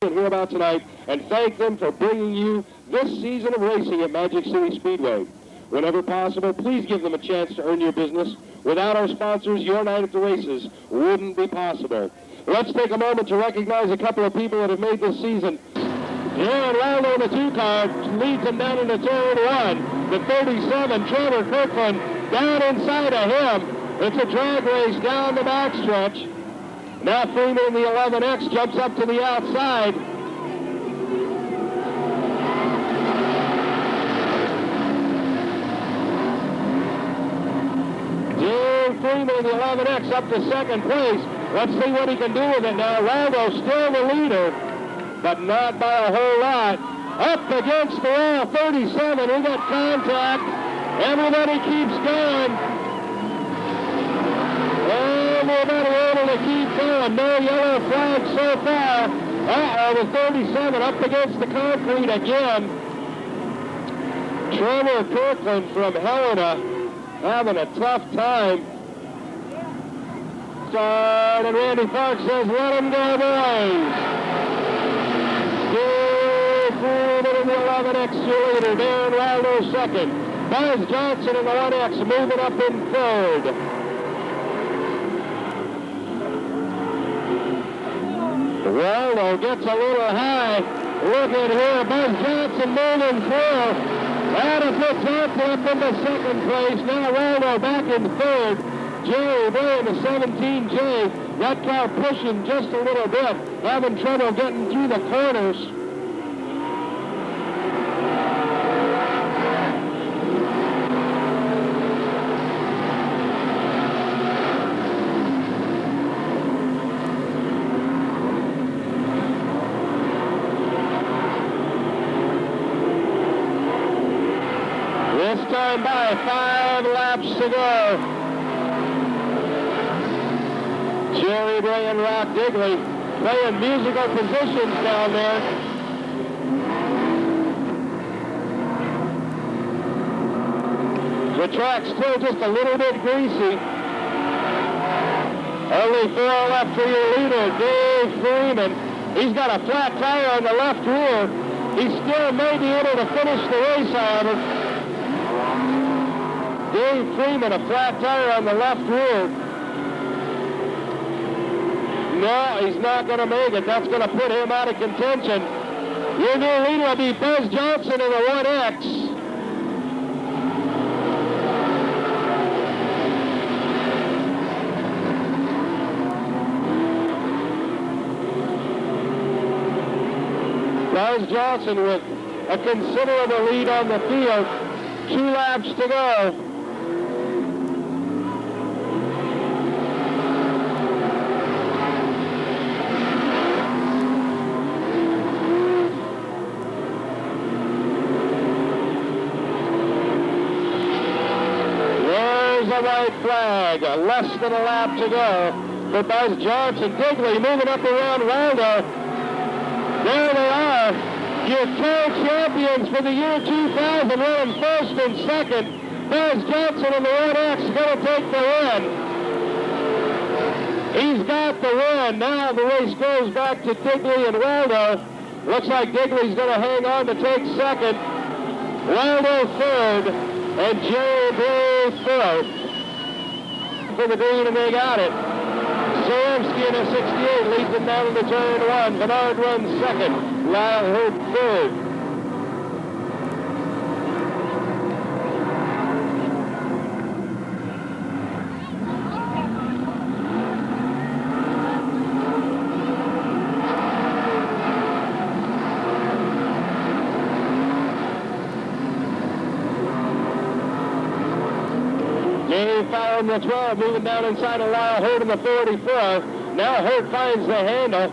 hear about tonight and thank them for bringing you this season of racing at Magic City Speedway. Whenever possible, please give them a chance to earn your business. Without our sponsors, your night at the races wouldn't be possible. Let's take a moment to recognize a couple of people that have made this season. Darren Waldo in the 2-car leads him down into turn 1. The 37, Trevor Kirkland, down inside of him. It's a drag race down the backstretch. Now Freeman in the 11X jumps up to the outside. Freeman in the 11X up to second place. Let's see what he can do with it now. Waldo still the leader, but not by a whole lot. Up against the wall, 37. We got contact. Everybody keeps going. Everybody able to keep going. No yellow flag so far. The 37 up against the concrete again. Trevor Kirkland from Helena having a tough time. And Randy Park says, let him go, boys. Freeman in the 11X leader. Darren Waldo second. Buzz Johnson in the 1X moving up in third. Waldo gets a little high. Look at here. Buzz Johnson moving through. That'll put Johnson up into second place. Now Waldo back in third. Jerry Bray in the 17J. That car pushing just a little bit, having trouble getting through the corners. This time by 5 laps to go. Jerry Bray and Rock Digley playing musical positions down there. The track's still just a little bit greasy. Only 4 left for your leader, Dave Freeman. He's got a flat tire on the left rear. He still may be able to finish the race, however. Dave Freeman, a flat tire on the left rear. No, he's not going to make it. That's going to put him out of contention. Your new leader will be Buzz Johnson in the 1X. Buzz Johnson with a considerable lead on the field. 2 laps to go. White flag, less than a lap to go for Buzz Johnson. Digley moving up around Waldo. There they are, your co-champions for the year 2000, running first and second. Buzz Johnson in the 1X is going to take the win. He's got the win. Now the race goes back to Digley and Waldo. Looks like Digley's going to hang on to take second. Waldo third, and Jerry Bray fourth. For the green, and they got it. Zaremski in a 68 leads them down into turn 1. Bernard runs second. Lyle Hope third. Fire in the 12, moving down inside of Lyle Hurt in the 44. Now Hurt finds the handle.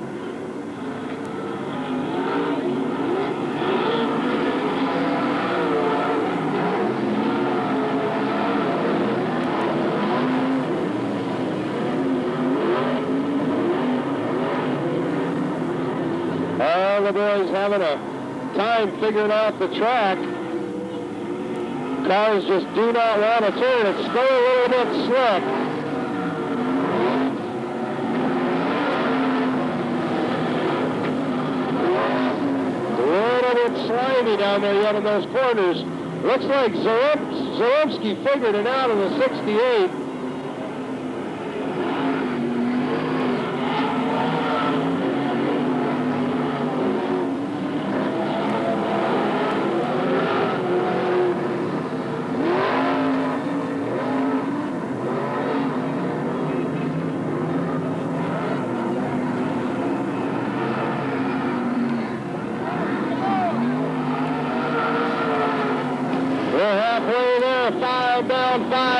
All the boys having a time figuring out the track. Cars just do not want to turn. It's still a little bit slick. and slimy down there yet in those corners. Looks like Zaremski figured it out in the 68.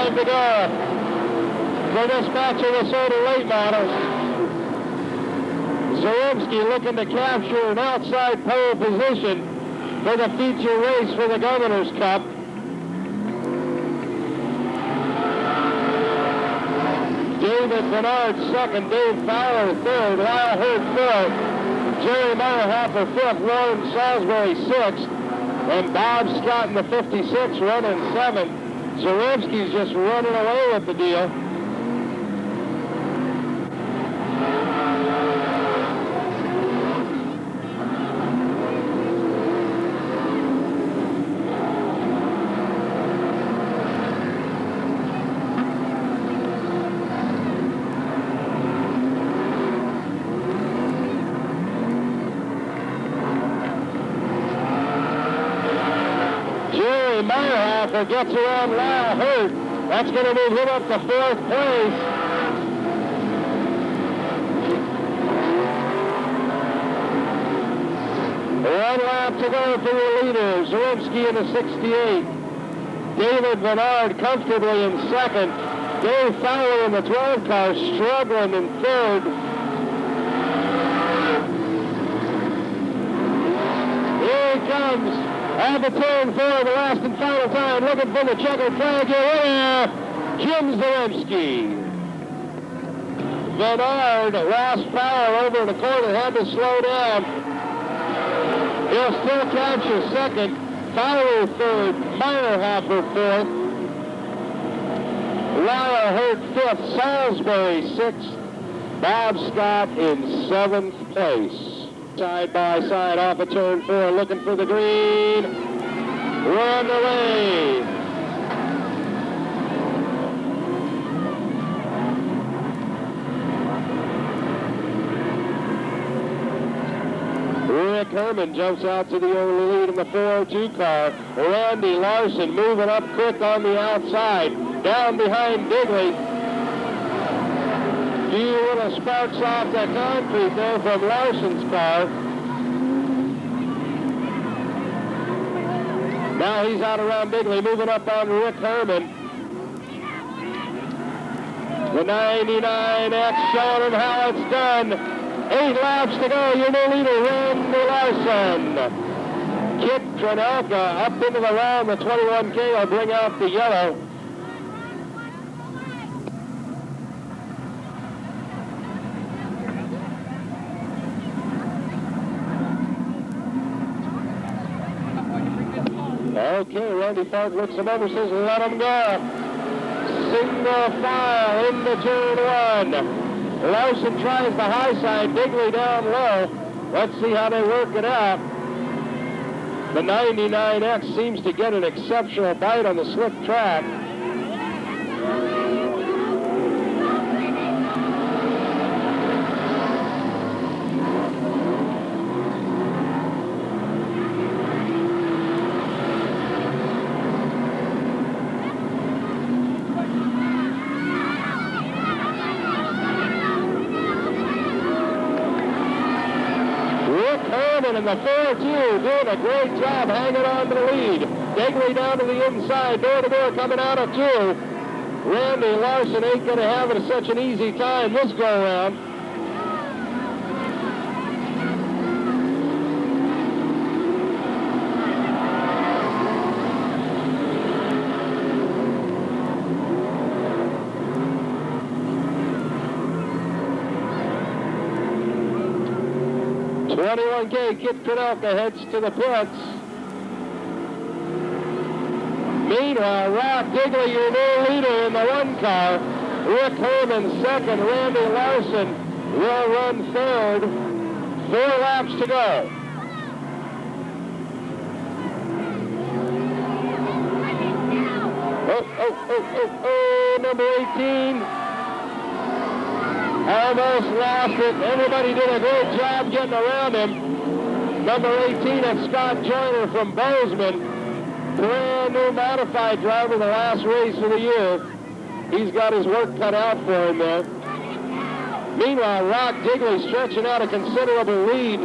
To go for this match of the Soda late models. Zaremski looking to capture an outside pole position for the feature race for the Governor's Cup. David Bernard second, Dave Fowler third, Lyle Hurt fourth, Jerry Meyerhopper fifth, Warren Salisbury sixth, and Bob Scott in the 56 running seventh. Zaremski's just running away with the deal. Meyerhopper gets around Lyle Hurt. That's going to move him up to fourth place. One lap to go for your leader. Zaremski in the 68. David Bernard comfortably in second. Dave Fowler in the 12 car struggling in third. Here he comes. At the turn for the last and final time, looking for the checkered flag. Your winner, Jim Zaremski. Bernard lost power over in the corner, had to slow down. He'll still capture second. Fowler third, Meyerhopper fourth. Lyle Hurt fifth, Salisbury sixth. Bob Scott in seventh place. Side by side off of turn four, looking for the green. Run away. Rick Herman jumps out to the early lead in the 402 car. Randy Larson moving up quick on the outside. Down behind Digley. Few little sparks off the concrete there from Larson's car. Now he's out around Digley, moving up on Rick Herman. The 99X showing him how it's done. 8 laps to go. Your new leader, Randy Larson. Kit Tranelka up into the round. The 21K will bring out the yellow. Okay, Randy Fart looks him over, says let him go. Single file into turn one. Larson tries the high side, Digley down low. Let's see how they work it out. The 99X seems to get an exceptional bite on the slick track. In the 4-2, doing a great job hanging on to the lead. Digley down to the inside, door-to-door coming out of 2. Randy Larson ain't going to have it such an easy time this go-around. Kit Tranelka heads to the pits. Meanwhile, Rob Digley, your new leader in the 1 car. Rick Herman second. Randy Larson will run third. 4 laps to go. Number 18 almost lost it. Everybody did a great job getting around him. Number 18, that's Scott Joyner from Bozeman. Brand new modified driver, the last race of the year. He's got his work cut out for him there. Meanwhile, Rock Digley stretching out a considerable lead.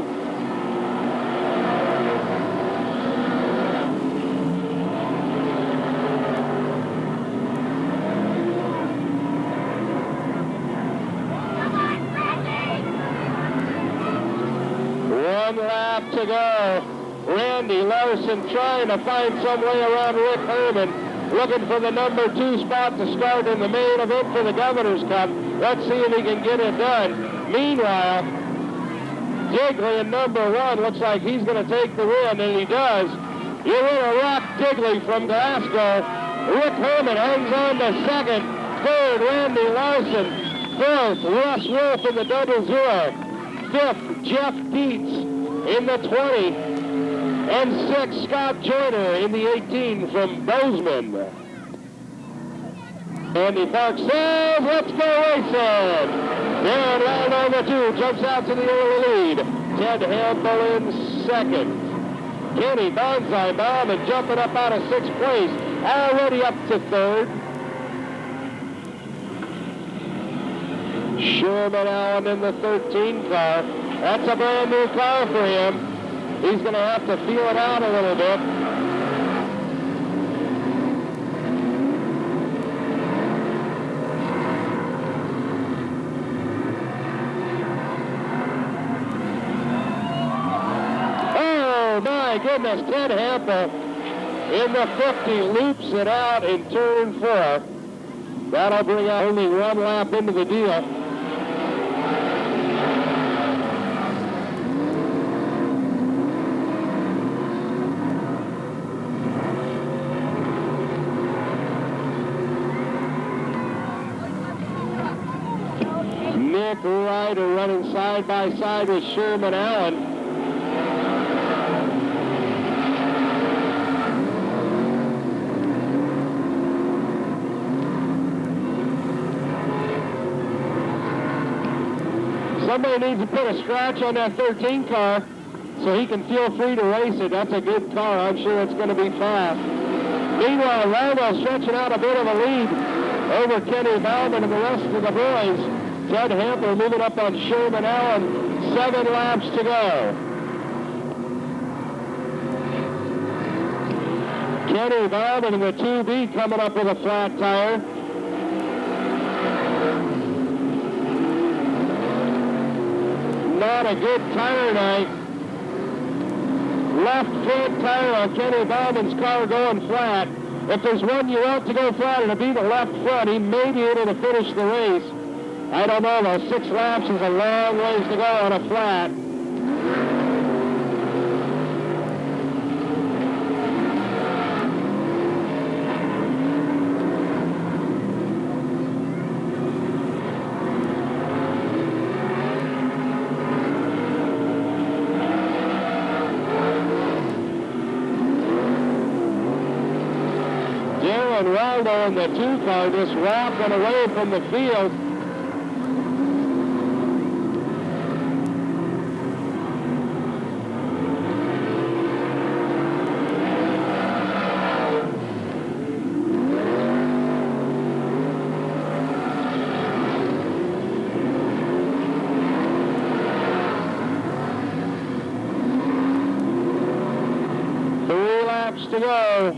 One lap to go. Randy Larson trying to find some way around Rick Herman, looking for the number 2 spot to start in the main event for the Governor's Cup. Let's see if he can get it done. Meanwhile, Digley in number 1 looks like he's going to take the win, and he does. Your winner, Rock Digley from Glasgow. Rick Herman hangs on to second. Third, Randy Larson. Fourth, Russ Wolf in the 00. Fifth, Jeff Dietz in the 20. And 6, Scott Joyner in the 18 from Bozeman. Andy Park says, let's go racing. And round number 2 jumps out to the early lead. Ted Hamble in second. Kenny Bonsai Bauman jumping up out of 6th place, already up to 3rd. Sherman Allen in the 13 car. That's a brand new car for him. He's going to have to feel it out a little bit. Oh, my goodness. Ted Hample in the 50 loops it out in turn 4. That'll bring out only 1 lap into the deal. Nick Ryder running side by side with Sherman Allen. Somebody needs to put a scratch on that 13 car so he can feel free to race it. That's a good car. I'm sure it's going to be fast. Meanwhile, Randall stretching out a bit of a lead over Kenny Bauman and the rest of the boys. Ted Hample moving up on Sherman Allen. 7 laps to go. Kenny Bauman in the 2B coming up with a flat tire. Not a good tire night. Left front tire on Kenny Bauman's car going flat. If there's one you want to go flat, it'll be the left front. He may be able to finish the race. I don't know, though. 6 laps is a long ways to go on a flat. Darren Waldo in the 2 car just walking away from the field. To go.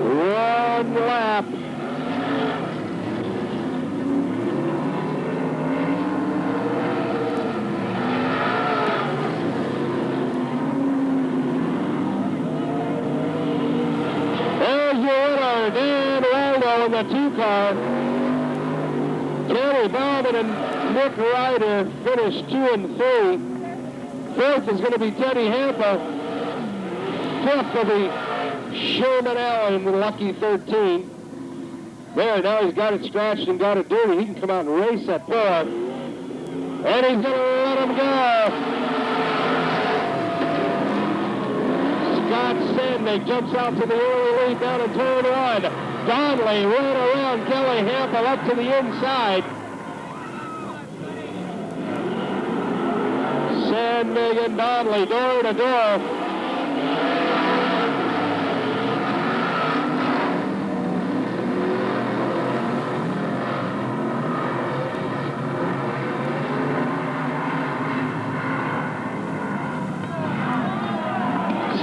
One lap. Dan Waldo in the 2 car. Kenny Bauman in quick rider finished 2 and 3. Fourth is going to be Teddy Hampa. Fifth will be Sherman Allen with lucky 13. There, now he's got it scratched and got it dirty. He can come out and race at 4. And he's going to let him go. Scott Sandnick jumps out to the early lead down in turn 1. Donnelly right around Kelly Hampa up to the inside. Sandnick and Donnelly door to door.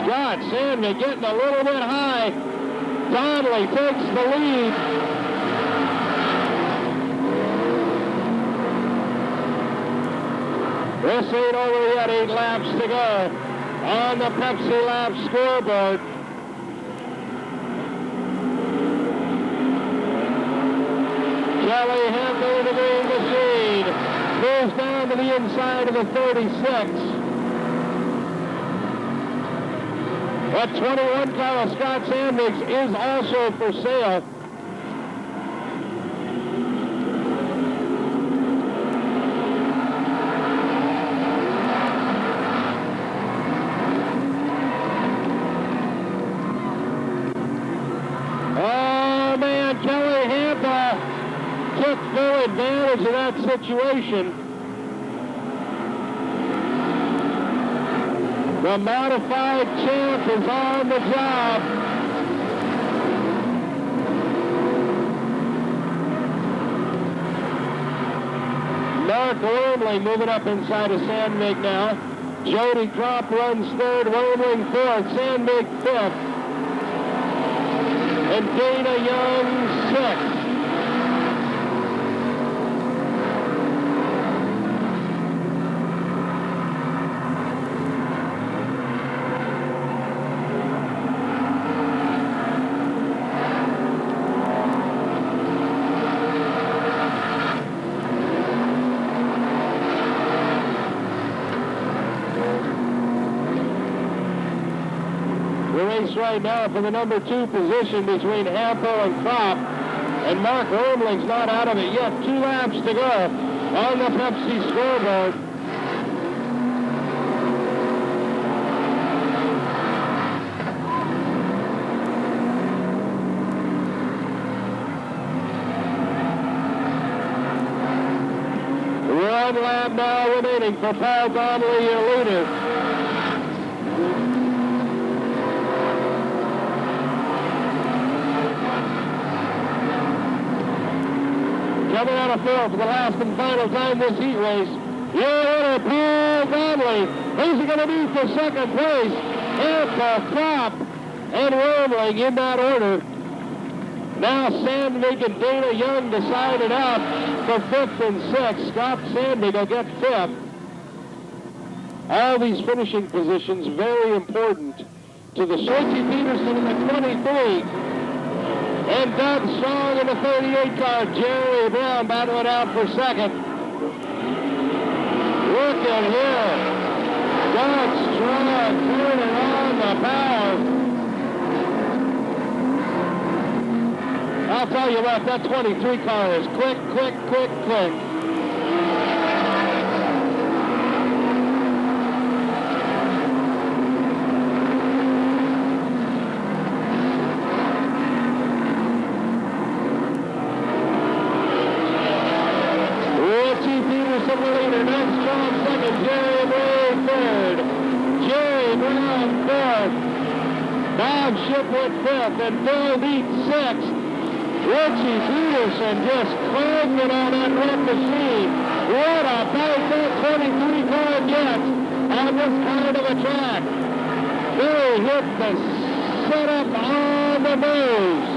Scott Sandnick getting a little bit high. Donnelly takes the lead. This ain't over yet, 8 laps to go on the Pepsi Lab scoreboard. Kelly Hampa in the green machine moves down to the inside of the 36. That 21 car of Scott Sandnick's is also for sale. Oh man, Kelly Hampa took full advantage of that situation. The modified champ is on the job. Mark Wormley moving up inside of Sandnick now. Jody Kropp runs third, Wormling fourth, Sandnick fifth. And Dana Young sixth. Right now for the number 2 position between Hampa and Kropp, and Mark Wormling's not out of it yet. 2 laps to go on the Pepsi scoreboard. One lap now remaining for Paul Donnelly, your leader. Coming out of fourth for the last and final time this heat race. Your winner, Paul Donnelly. Who's he going to be for second place? Hampa, Kropp, and Wormling in that order. Now Sandnick and Dana Young decided out for 5th and 6th. Scott Sandnick will get 5th. All these finishing positions very important to the Switchy Peterson in the 23. And Doug Strong in the 38 car. Jerry Brown battling out for second. Look at here. Doug Strong turning on the power. I'll tell you what, that 23 car is quick, quick, quick, quick. Shipwood fifth and Bill Mead sixth. Richie Peterson just clanging on that red machine. What a bite that 23 car gets on this kind of a track. They hit the setup on the nose.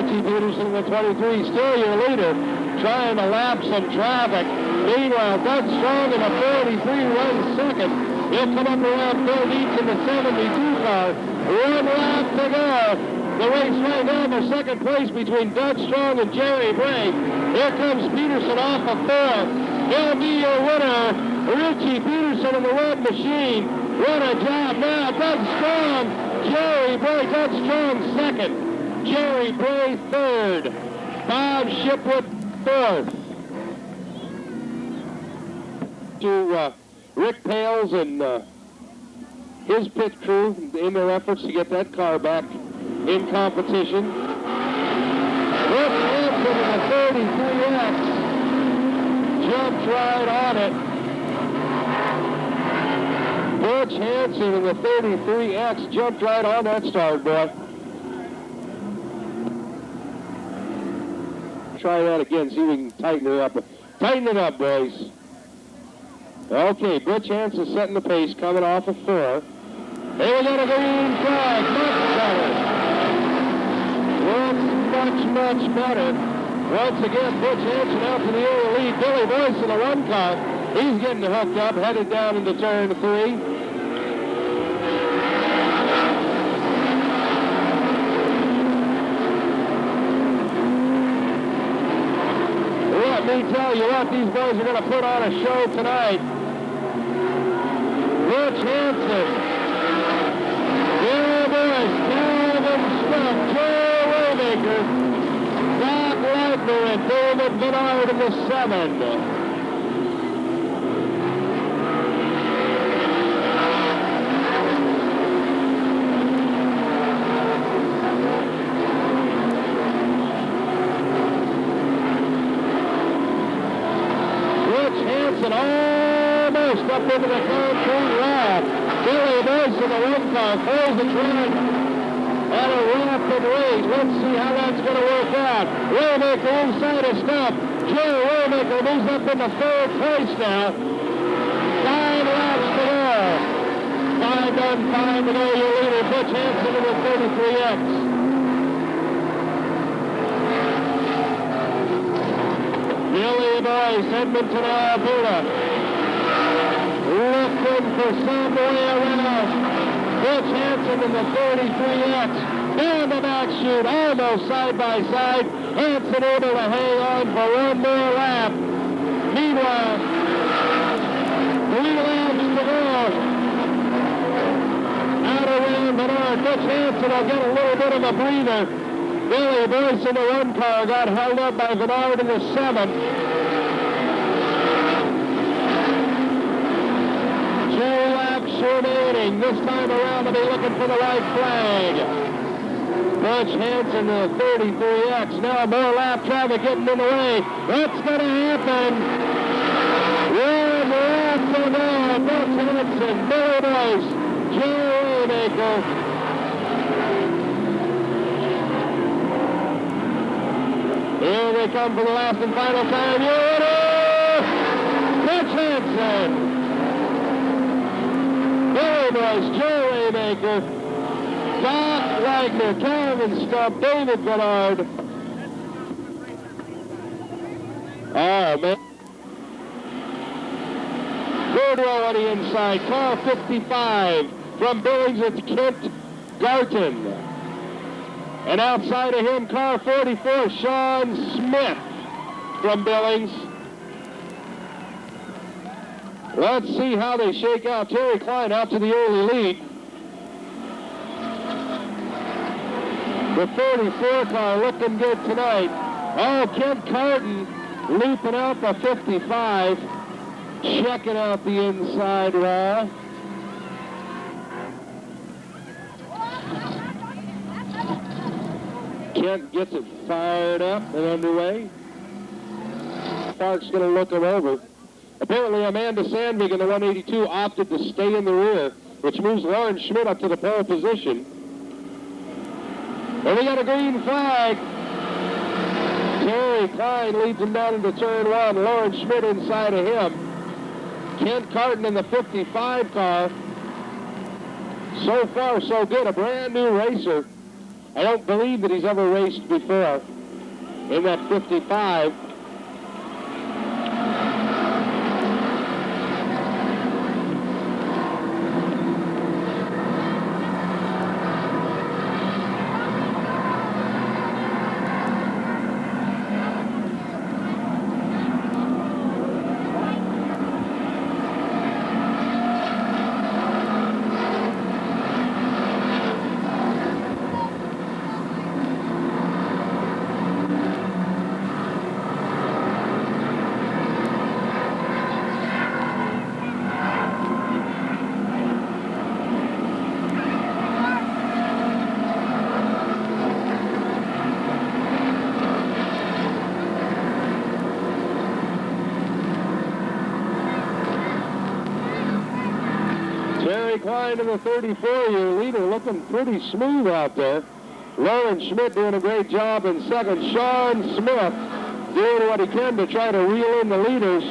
Richie Peterson in the 23, still your leader, trying to lap some traffic. Meanwhile, Doug Strong in the 43 runs second. He'll come up around Bill Dietz in the 72 car. One lap to go. The race right now for second place between Doug Strong and Jerry Bray. Here comes Peterson off of fourth. He'll be your winner, Richie Peterson in the red machine. What a job now, Doug Strong, Jerry Bray, Doug Strong second, Jerry Bray third, Bob Shipwood fourth. To Rick Pales and his pit crew in their efforts to get that car back in competition. Rick Hansen in the 33X jumped right on it. Butch Hansen in the 33X jumped right on that start, boy. Try that again, see if we can tighten it up. Tighten it up, boys. Okay, Butch Hansen setting the pace, coming off of 4. Here we got a green flag, much better. Looks much better. Once again, Butch Hansen out to the early lead. Billy Boyce in the 1 car. He's getting hooked up, headed down into turn 3. Let me tell you what, these boys are going to put on a show tonight. Butch Hansen, Billy Boyce, Calvin Stubb, Joe Waymaker, Doc Leitner, and David Bernard in the 7. Almost up into the concrete lap. Billy Boyce in the 1 car pulls the track at a rapid rate. Let's see how that's going to work out. Waymaker inside a stop. Joe Waymaker moves up into 3rd place now. 5 laps to go. 5 done, 5 to go. Your leader, Butch Hansen in the 33X. Billy Boyce, Edmonton, Alberta, looking for some way around. Butch Hansen in the 33X, down the back chute, almost side by side. Hansen able to hang on for 1 more lap. Meanwhile, 3 laps to go. Out around Bernard, Butch Hansen will get a little bit of a breather. Billy Boyce in the 1 car got held up by Bernard in the 7. 2 laps remaining. This time around, they'll be looking for the white flag. Butch Hansen in the 33X. Now more lap traffic getting in the way. What's going to happen? 1 lap to go. Butch Hansen, Billy Boyce, Joe Waymaker. Here they come for the last and final time. Your winner, Butch Hansen. Billy Boyce, Joe Waymaker, Doc Wagner, Calvin Stubb, David Bernard. Oh, man. 3rd row on the inside, car 55. From Billings, it's Kent Garton. And outside of him, car 44, Sean Smith from Billings. Let's see how they shake out. Terry Klein out to the early lead. The 44 car looking good tonight. Oh, Kent Carton looping out the 55. Checking out the inside wall. Kent gets it fired up and underway. Park's going to look him over. Apparently, Amanda Sandvig in the 182 opted to stay in the rear, which moves Lauren Schmidt up to the pole position. And we got a green flag. Terry Klein leads him down into turn 1. Lauren Schmidt inside of him. Kent Carton in the 55 car. So far, so good. A brand new racer. I don't believe that he's ever raced before in that 55. Klein in the 34-year leader, looking pretty smooth out there. Lauren Schmidt doing a great job in second. Sean Smith doing what he can to try to reel in the leaders.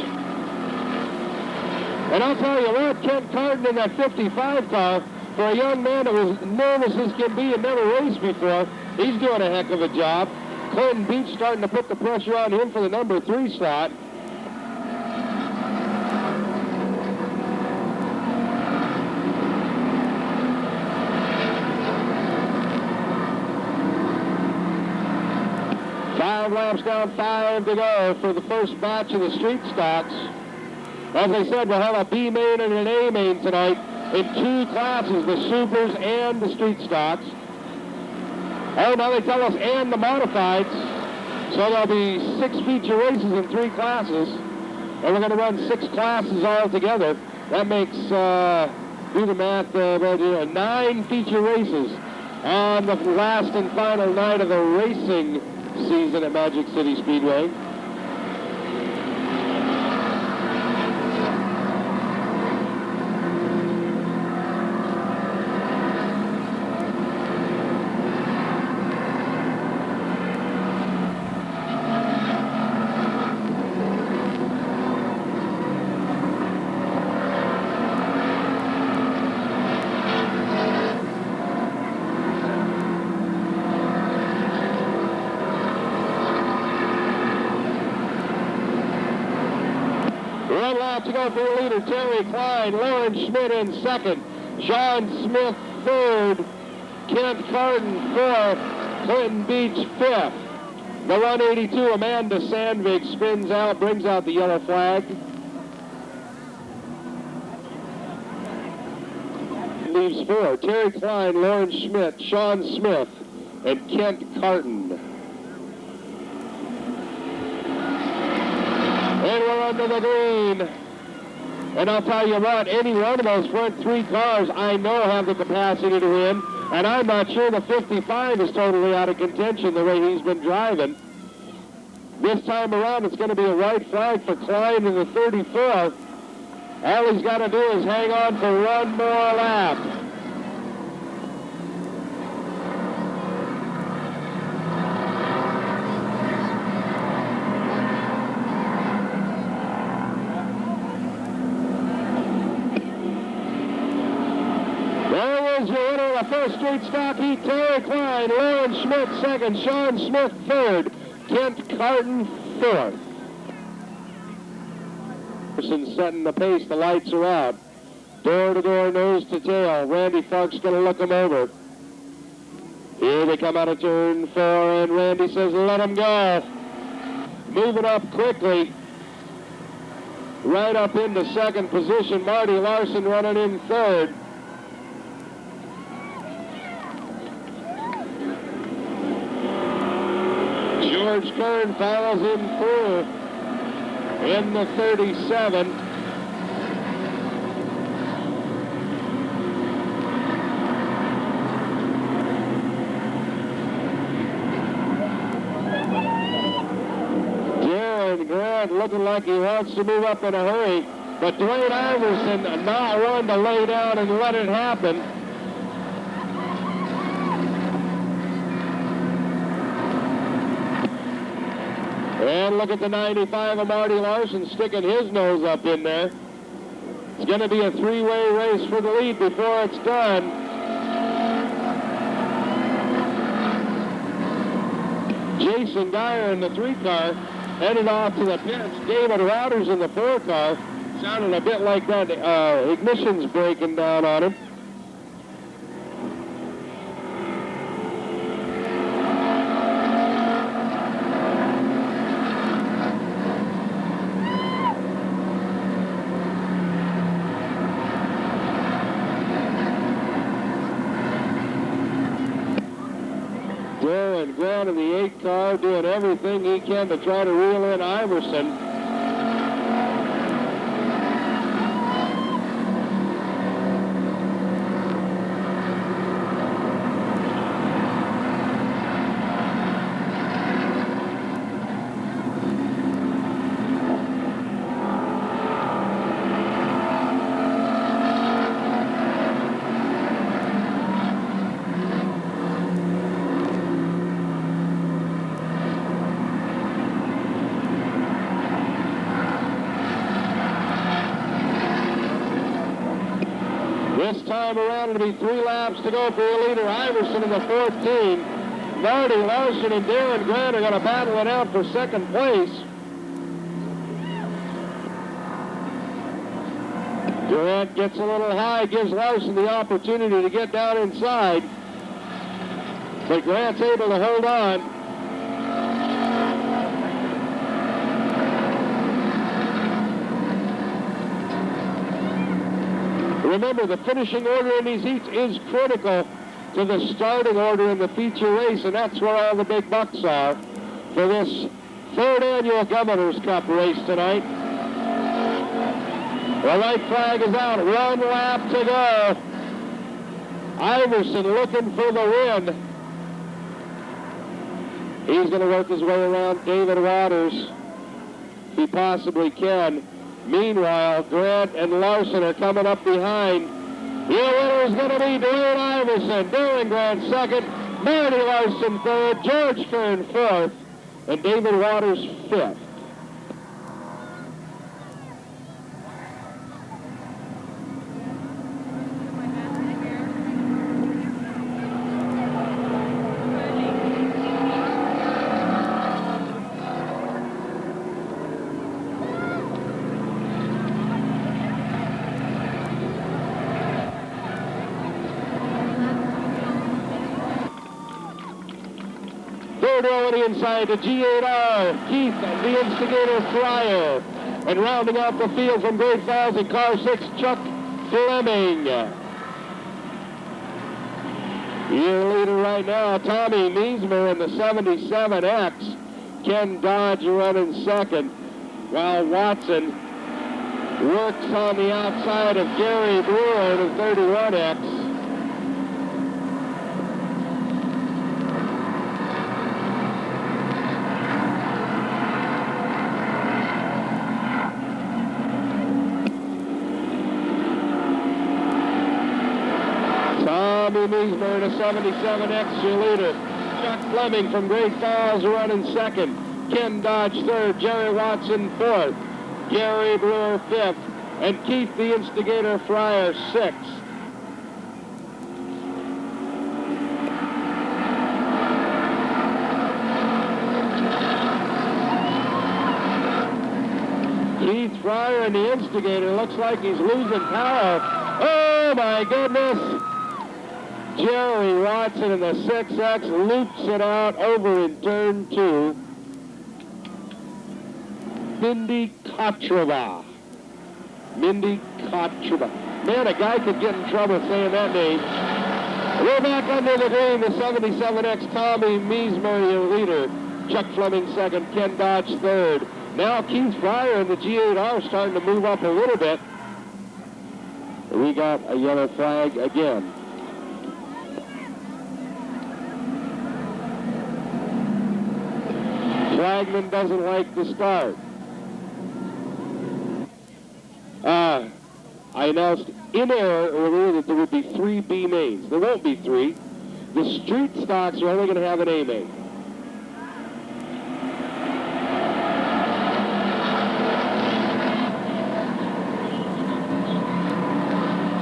And I'll tell you what, Kent Carton in that 55 car, for a young man that was nervous as can be and never raced before, he's doing a heck of a job. Clinton Beach starting to put the pressure on him for the number 3 slot. Laps down, 5 to go for the first batch of the street stocks. As I said, we'll have a B main and an A main tonight in 2 classes, the supers and the street stocks. Oh, now they tell us and the modifieds. So there'll be 6 feature races in 3 classes. And we're going to run 6 classes all together. That makes, do the math, 9 feature races on the last and final night of the racing season at Magic City Speedway. To go for the leader, Terry Klein, Lauren Schmidt in second, Sean Smith third, Kent Carton fourth, Clinton Beach fifth. The 182, Amanda Sandvig spins out, brings out the yellow flag. Leaves 4, Terry Klein, Lauren Schmidt, Sean Smith, and Kent Carton. And we're under the green. And I'll tell you what, any one of those front 3 cars I know have the capacity to win. And I'm not sure the 55 is totally out of contention the way he's been driving. This time around, it's going to be a white flag for Klein in the 34. All he's got to do is hang on for one more lap. First street stock heat, Terry Klein, Lauren Schmidt second, Sean Smith third, Kent Carton fourth. Person setting the pace, the lights are out. Door to door, nose to tail. Randy Fark's going to look them over. Here they come out of turn 4, and Randy says, let them go. Moving up quickly. Right up into second position, Marty Larson running in third. George Kern follows him through in the 37. Darren Grant looking like he wants to move up in a hurry, but Dwayne Iverson not one to lay down and let it happen. And look at the 95 of Marty Larson sticking his nose up in there. It's going to be a 3-way race for the lead before it's done. Jason Geyer in the 3-car, headed off to the pits. David Routers in the 4-car. Sounded a bit like that ignition's breaking down on him. Darren Grant in the 8-car doing everything he can to try to reel in Iverson. This time around, it'll be 3 laps to go for your leader, Iverson in the 14. Marty Larson and Darren Grant are going to battle it out for second place. Grant gets a little high, gives Larson the opportunity to get down inside. But Grant's able to hold on. Remember, the finishing order in these heats is critical to the starting order in the feature race, and that's where all the big bucks are for this 3rd annual Governor's Cup race tonight. The white flag is out. 1 lap to go. Iverson looking for the win. He's going to work his way around David Waters. He possibly can. Meanwhile, Grant and Larson are coming up behind. Your winner is going to be Dwayne Iverson. Darren Grant second, Marty Larson third, George Kern fourth, and David Waters fifth. Third row on the inside to G8R, Keith, the Instigator Fryer. And rounding out the field from Great Falls in car 6, Chuck Fleming. Your leader right now, Tommy Meismer in the 77X. Ken Dodge running second, while Watson works on the outside of Gary Brewer in the 31X. Tommy Meismer in a 77X, your leader. Chuck Fleming from Great Falls running second. Ken Dodge third. Jerry Watson fourth. Gary Brewer fifth. And Keith the Instigator Fryer sixth. Keith Fryer and the Instigator looks like he's losing power. Oh my goodness! Jerry Watson in the 6X loops it out over in turn 2. Mindy Kotrova. Mindy Kotrova. Man, a guy could get in trouble saying that name. We're back under the green, the 77X, Tommy Meismer, your leader. Chuck Fleming second, Ken Dodge third. Now Keith Fryer and the G8R starting to move up a little bit. We got a yellow flag again. Flagman doesn't like the start. I announced in error earlier that there would be 3 B mains. There won't be 3. The street stocks are only going to have an A main.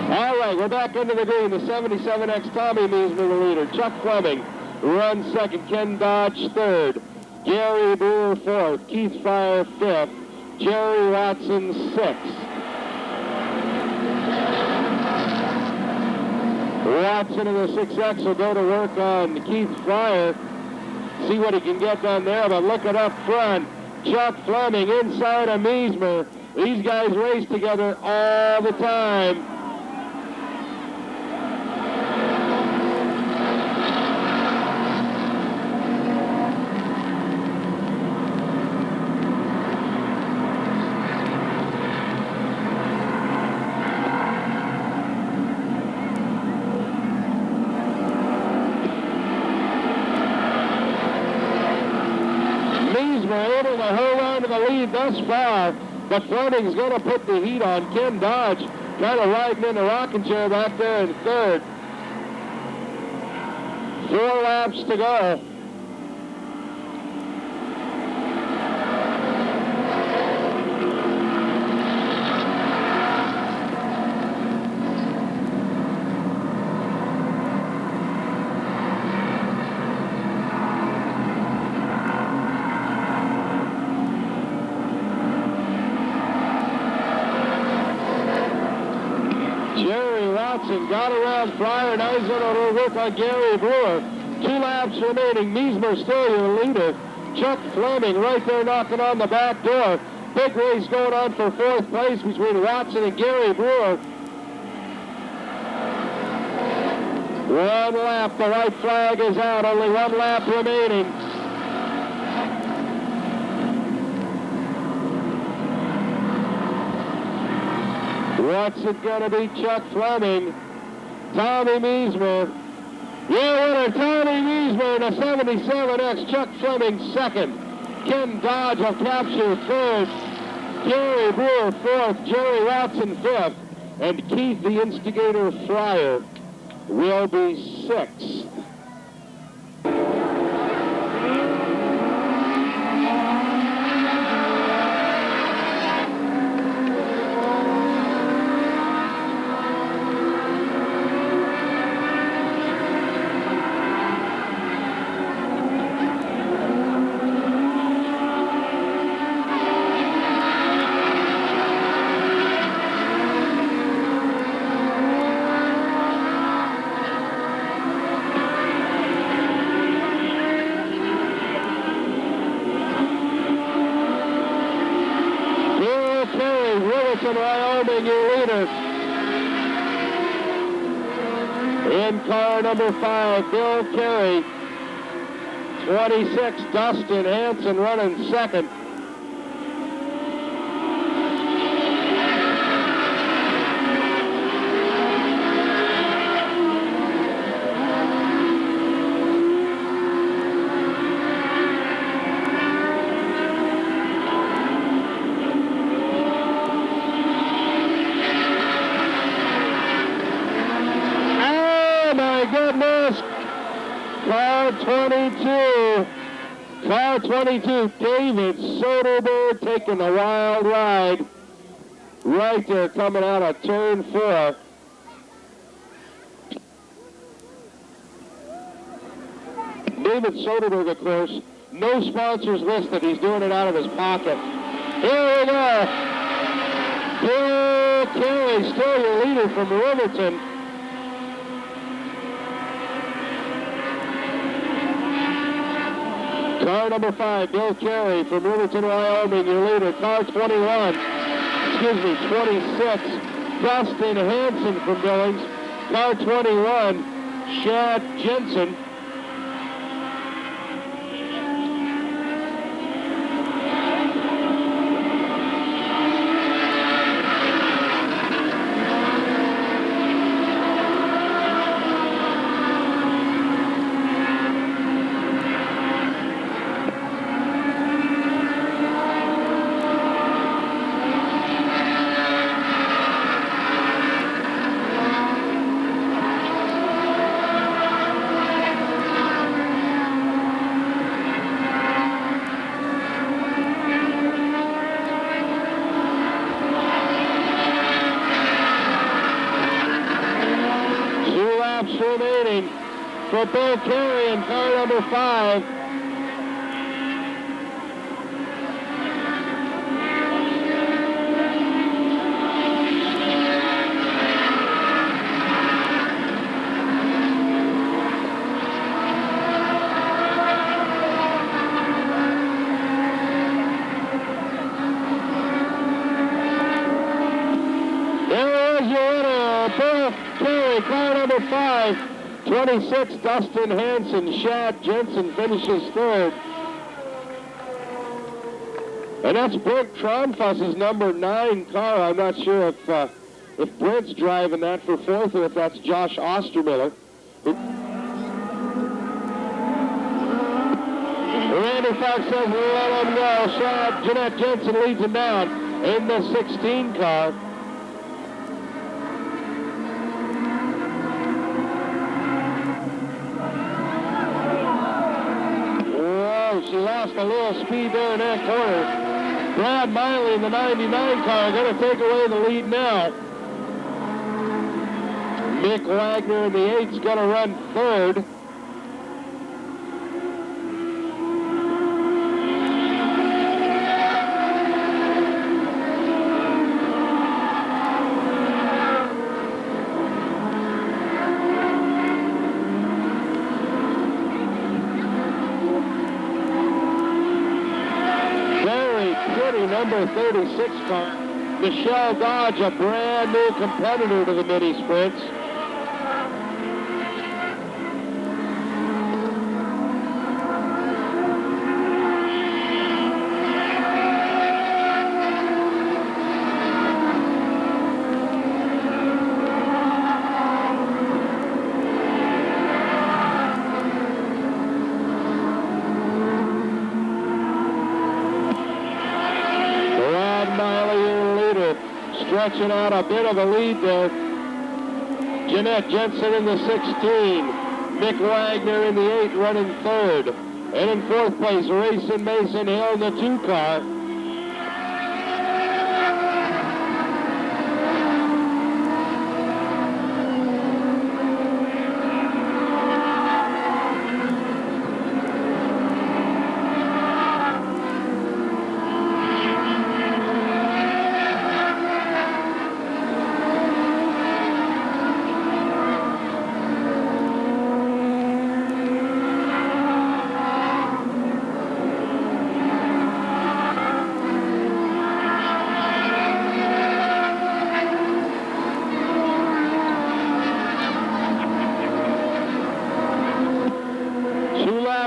All right, we're back under the green. The 77X, Tommy Meismer, the leader. Chuck Fleming runs second. Ken Dodge third. Gary Brewer fourth, Keith Fryer fifth, Jerry Watson sixth. Watson in the 6X will go to work on Keith Fryer. See what he can get done there, but look at up front. Chuck Fleming inside of Meismer. These guys race together all the time. Able to hold on to the lead thus far, but Fleming's going to put the heat on. Ken Dodge kind of riding in the rocking chair back there in third. 4 laps to go. Got around Fryer, now he's going to work on Gary Brewer. 2 laps remaining. Meismer still your leader. Chuck Fleming right there knocking on the back door. Big race going on for 4th place between Watson and Gary Brewer. 1 lap, the white flag is out. Only 1 lap remaining. What's it going to be? Chuck Fleming. Tommy Meismer. Your winner, Tommy Meismer in a 77X. Chuck Fleming second. Ken Dodge will capture third. Gary Brewer fourth. Jerry Watson fifth. And Keith the Instigator Fryer will be sixth. Wyoming, your leader. In car number 5, Bill Carey. 26, Dustin Hanson running second. Car 22, David Soderberg taking a wild ride right there coming out of turn 4. David Soderberg, of course, no sponsors listed. He's doing it out of his pocket. Here we go. Bill Carey, still your leader from Riverton. Car number 5, Bill Carey from Riverton, Wyoming, your leader. Car 26, Dustin Hanson from Billings. Car 21, Shad Jensen. For Bill Carey in car number 5. number 5, 26, Dustin Hansen. Shad Jensen finishes third. And that's Brent Tronfuss's number 9 car. I'm not sure if Brent's driving that for fourth or if that's Josh Ostermiller. Randy Fox says, let him go. Shad Jeanette Jensen leads him down in the 16 car. Whoa, she lost a little speed there in that corner. Brad Miley in the 99 car going to take away the lead now. Mick Wagner in the 8's going to run third. Number 36 car, Michelle Dodge, a brand new competitor to the mini sprints. Stretching out a bit of a lead there. Jeanette Jensen in the 16. Mick Wagner in the 8 running third. And in fourth place, Racing Mason Hill in the 2 car.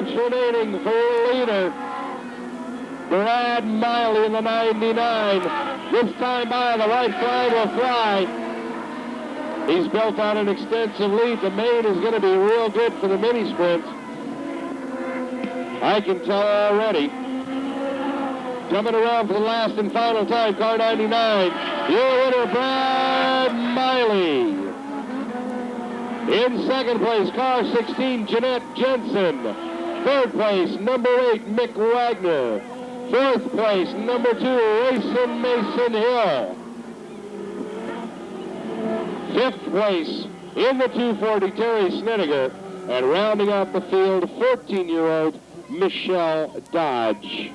Remaining for the leader, Brad Miley in the 99. This time by, the right flag will fly. He's built on an extensive lead. The main is going to be real good for the mini sprint. I can tell already. Coming around for the last and final time, car 99. Your winner, Brad Miley. In second place, car 16, Jeanette Jensen. Third place, number 8, Mick Wagner. Fourth place, number 2, Racing Mason Hill. Fifth place, in the 240, Terry Snidiger. And rounding out the field, 14-year-old Michelle Dodge.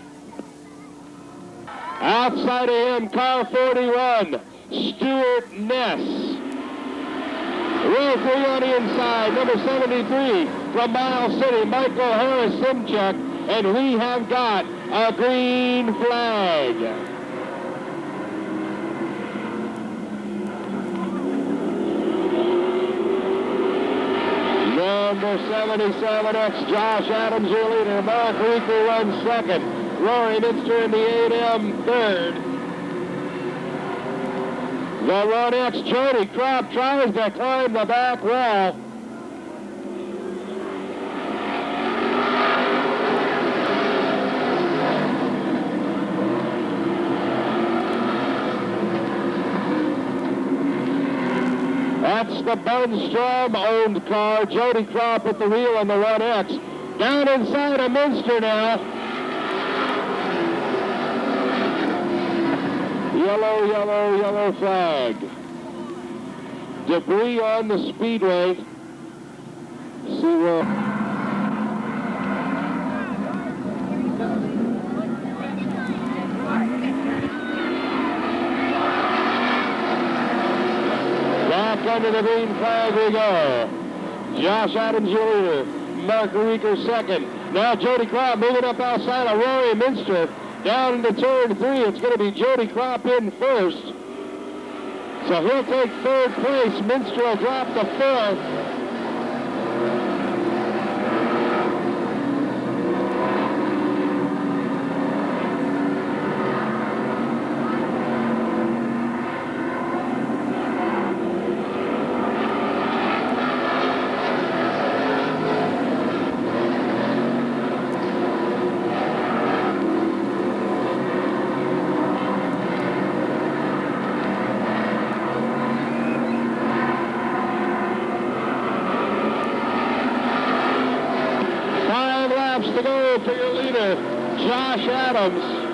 Outside of him, car 41, Stuart Ness. Row 3 on the inside, number 73 from Miles City, Michael Harris Simchuk, and we have got a green flag. Number 77X, Josh Adams, your leader. Mark Reeker runs second. Rory Minster in the 8M third. The 1X, Jody Kropp tries to climb the back wall. That's the Bunstrom-owned car. Jody Kropp at the wheel on the 1X. Down inside of Minster now. Yellow, yellow, yellow flag. Debris on the speedway. See what... Back under the green flag we go. Josh Adams, your leader. Mark Reeker second. Now Jody Kropp moving up outside of Rory Minster. Down into turn 3, it's going to be Jody Kropp in first. So he'll take third place. Minster will drop to fourth. to go for your leader, Josh Adams.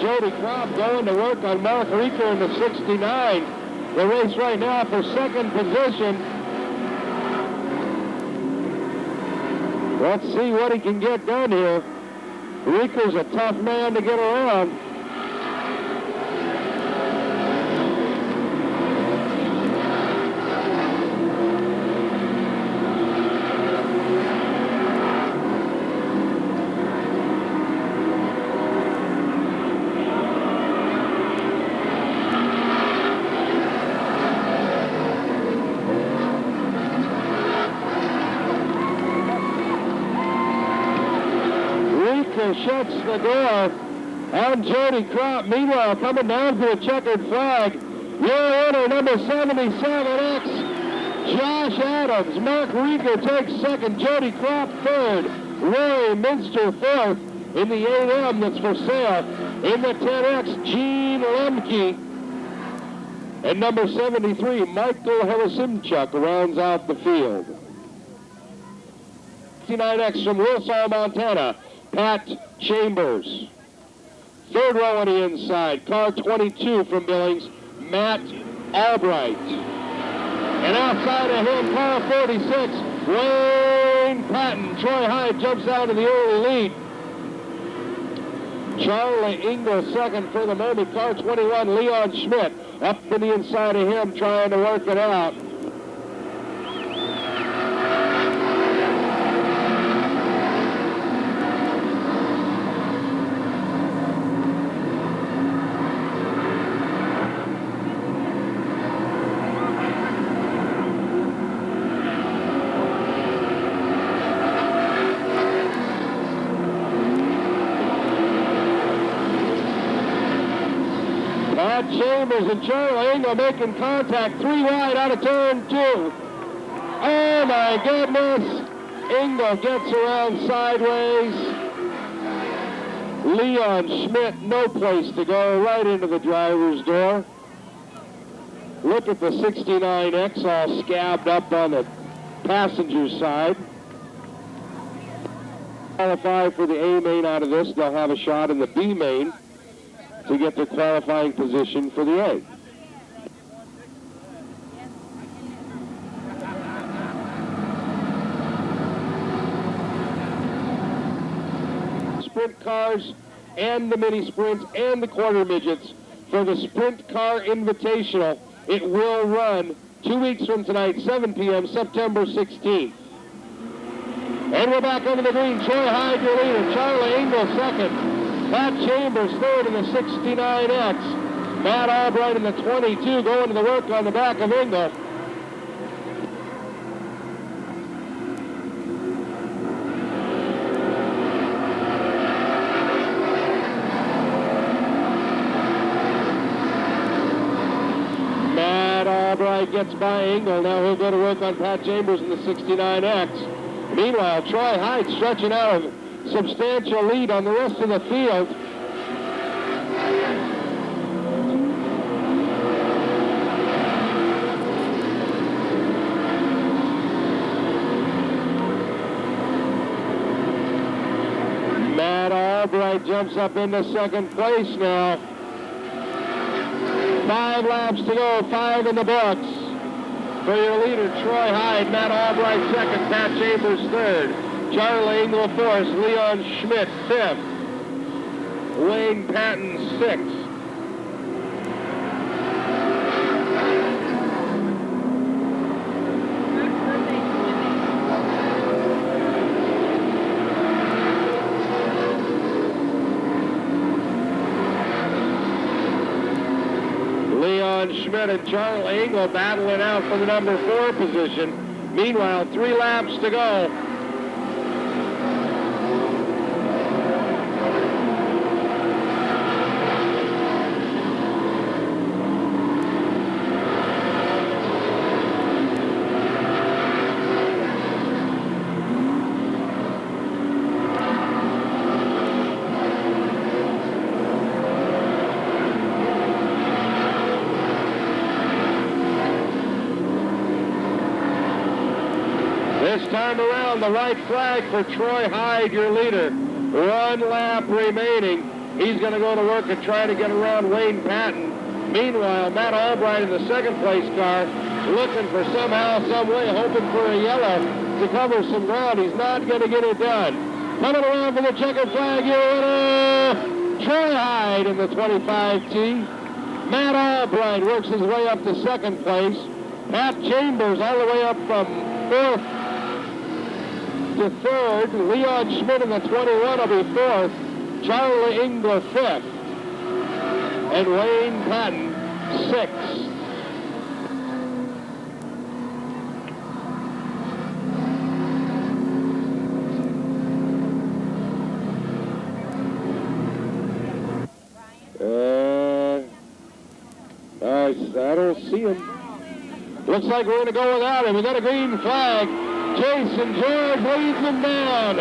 Jody Kropp going to work on Mark Rieker in the 69. The race right now for second position. Let's see what he can get done here. Rieker's a tough man to get around. Shuts the door on Jody Kropp. Meanwhile, coming down for the checkered flag, your winner, number 77X, Josh Adams. Mark Rieker takes second, Jody Kropp third, Roy Minster fourth in the 8M that's for sale. In the 10X, Gene Lemke. And number 73, Michael Helisimchuk rounds out the field. 69X from Wilsaw, Montana, Pat Chambers. Third row on the inside, car 22 from Billings, Matt Albright. And outside of him, car 46, Wayne Patton. Troy Hyde jumps out of the early lead. Charlie Engel second for the moment, car 21, Leon Schmidt. Up to the inside of him, trying to work it out. Chambers and Charlie Engel making contact, 3 wide out of turn 2. Oh my goodness! Engel gets around sideways. Leon Schmidt, no place to go, right into the driver's door. Look at the 69X all scabbed up on the passenger side. Qualify for the A main out of this, they'll have a shot in the B main to get their qualifying position for the A. Sprint cars and the mini sprints and the quarter midgets for the Sprint Car Invitational. It will run 2 weeks from tonight, 7 p.m., September 16th. And we're back over the green. Troy Hyde, your leader. Charlie Engel second. Pat Chambers third in the 69X. Matt Albright in the 22 going to the work on the back of Engel. Matt Albright gets by Engel. Now he'll go to work on Pat Chambers in the 69X. Meanwhile, Troy Hyde stretching out of substantial lead on the rest of the field. Matt Albright jumps up into second place now. 5 laps to go, 5 in the books. For your leader, Troy Hyde, Matt Albright second, Pat Chambers third. Charlie Engel fourth, Leon Schmidt fifth, Wayne Patton sixth. Leon Schmidt and Charlie Engel battling out for the number 4 position. Meanwhile, 3 laps to go. the white flag for Troy Hyde, your leader. 1 lap remaining. He's going to go to work and try to get around Wayne Patton. Meanwhile, Matt Albright in the second place car, looking for somehow, some way, hoping for a yellow to cover some ground. He's not going to get it done. Coming around for the checkered flag, your winner, Troy Hyde in the 25T. Matt Albright works his way up to second place. Pat Chambers all the way up from fourth to third. Leon Schmidt in the 21 will be fourth. Charlie Engler fifth. And Wayne Patton sixth. I don't see him. Looks like we're going to go without him. We got a green flag. Jason George leads him down.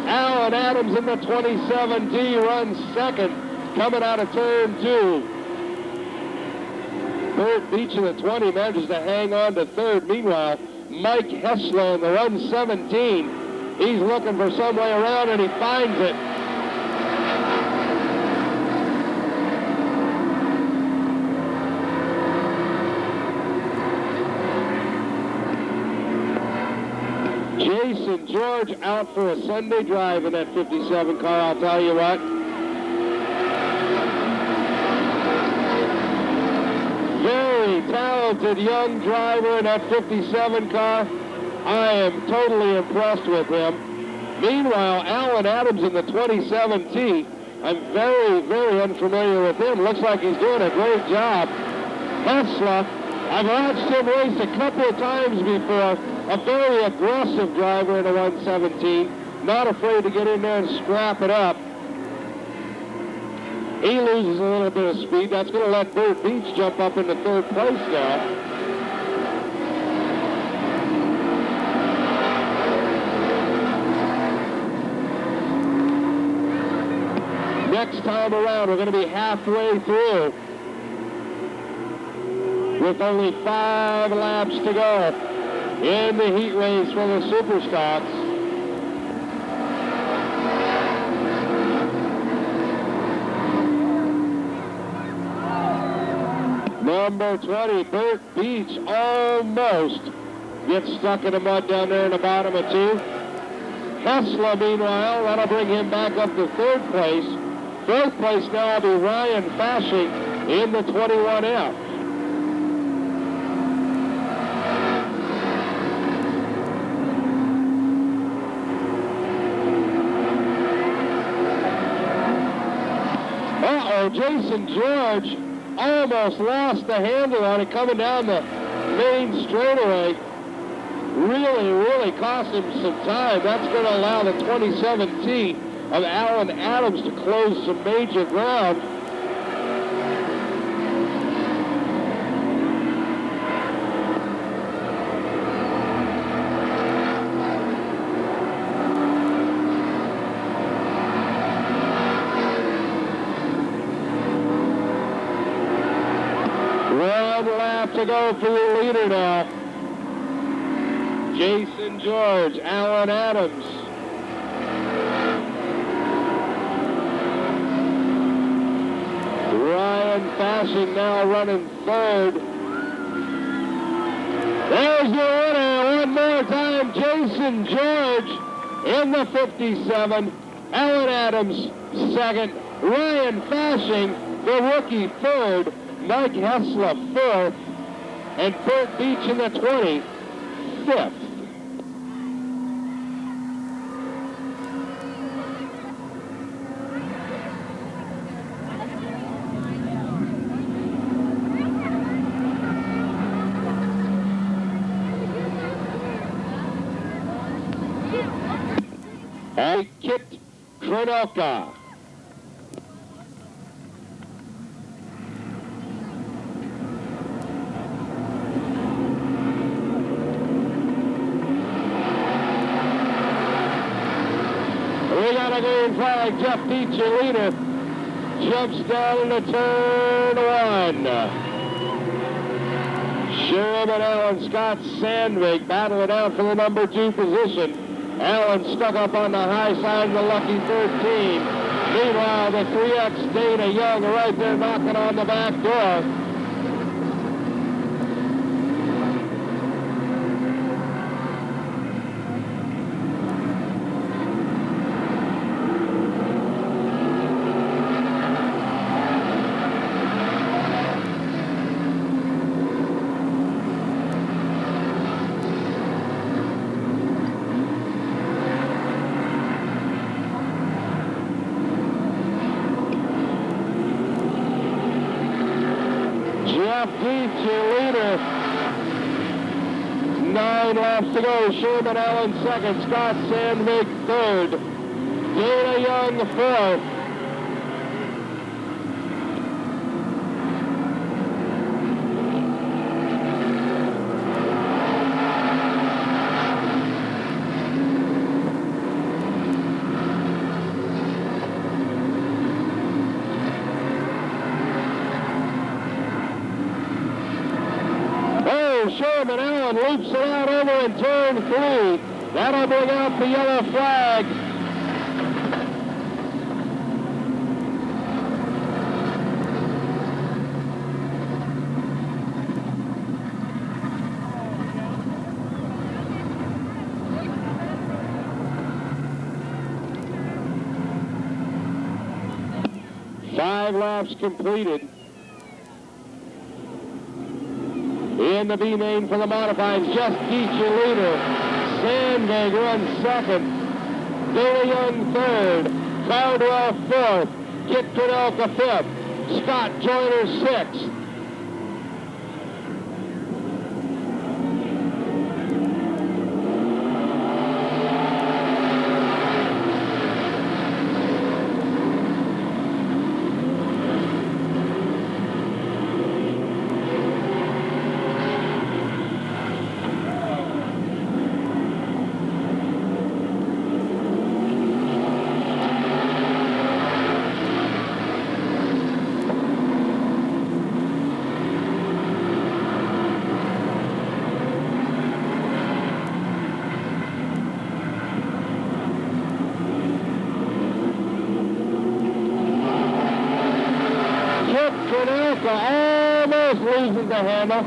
Alan Adams in the 27T runs second, coming out of turn 2. Bert Beach in the 20 manages to hang on to third. Meanwhile, Mike Hessler in the run 17. He's looking for some way around, and he finds it. Jason George out for a Sunday drive in that 57 car, I'll tell you what. Very talented young driver in that 57 car. I am totally impressed with him. Meanwhile, Alan Adams in the 27T, I'm very, very unfamiliar with him. Looks like he's doing a great job. Hessler, I've watched him race a couple of times before. A very aggressive driver in a 117, not afraid to get in there and scrap it up. He loses a little bit of speed. That's going to let Bert Beach jump up into third place now. Next time around, we're going to be halfway through with only 5 laps to go in the heat race for the Superstocks. Number 20, Bert Beach, almost gets stuck in the mud down there in the bottom of 2. Hessler, meanwhile, that'll bring him back up to third place. Fourth place now will be Ryan Fashing in the 21F. Jason George almost lost the handle on it coming down the main straightaway. Really, really cost him some time. That's going to allow the 27T of Alan Adams to close some major ground. To go for your leader now. Jason George, Alan Adams. Ryan Fashing now running third. There's your winner one more time, Jason George in the 57. Alan Adams second. Ryan Fashing, the rookie, third. Mike Hessler fourth. And Bert Beach in the 20, fifth. Kit Kronoka. Green flag, Jeff Beach, your leader, jumps down into turn 1. Sherman Allen Scott Sandvik battling out for the number 2 position. Allen stuck up on the high side of the lucky 13. Meanwhile, the 3X Dana Young right there knocking on the back door. Your leader. 9 laps to go. Sherman Allen second. Scott Sandvik third. Dana Young fourth. Sherman Allen loops it out over in turn 3. That'll bring out the yellow flag. Five laps completed. In the B main for the modifieds, Just Keach your leader. Sandvik runs second. Dana Young third. Cardwell fourth. Kit Kudelka fifth. Scott Joyner sixth. Almost loses the handle.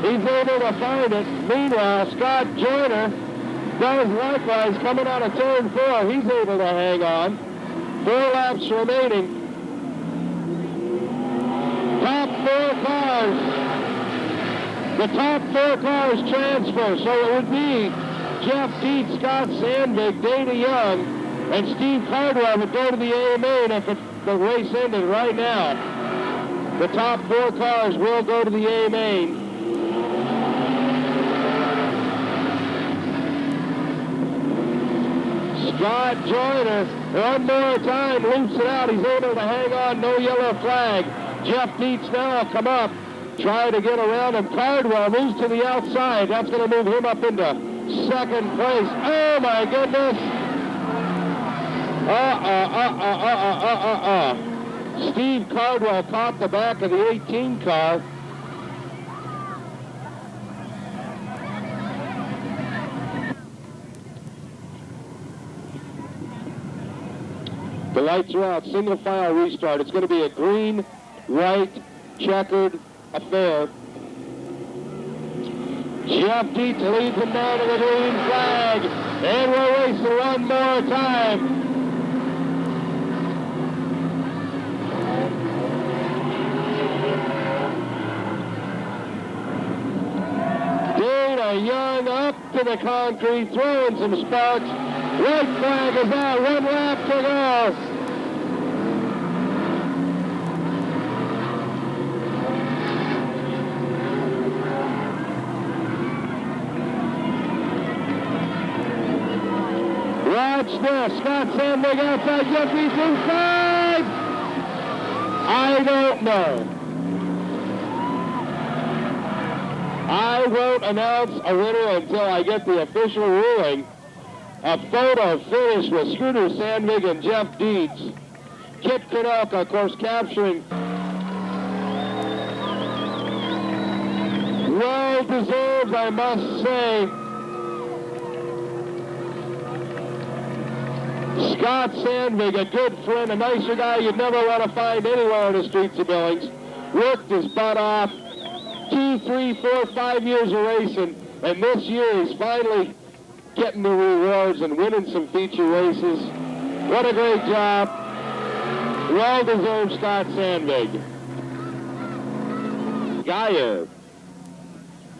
He's able to find it. Meanwhile, Scott Joyner does likewise coming out of turn 4. He's able to hang on. 4 laps remaining. Top 4 cars. The top 4 cars transfer. So it would be Jeff Teat, Scott Sandvik, Dana Young, and Steve Cardwell would go to the A main if the race ended right now. The top 4 cars will go to the A main. Scott Joyner, one more time, loops it out. He's able to hang on, no yellow flag. Jeff Dietz now will come up, try to get around him. Cardwell moves to the outside. That's going to move him up into second place. Oh my goodness. Steve Cardwell caught the back of the 18 car. The lights are out. Single file restart. It's going to be a green, white, checkered affair. Jeff Dietz leads him down to the green flag. And we're racing one more time. Young up to the concrete, throwing some sparks. White flag is out, 1 lap to go. Watch this, Scott Sandvik outside, Jeff Dietz inside. I don't know. I won't announce a winner until I get the official ruling. A photo finish with Scooter Sandvik and Jeff Dietz. Kit Kudelka, of course, capturing. Well deserved, I must say. Scott Sandvig, a good friend, a nicer guy you'd never want to find anywhere in the streets of Billings. Worked his butt off. 2, 3, 4, 5 years of racing, and this year he's finally getting the rewards and winning some feature races. What a great job. Well-deserved Scott Sandvig. Geyer.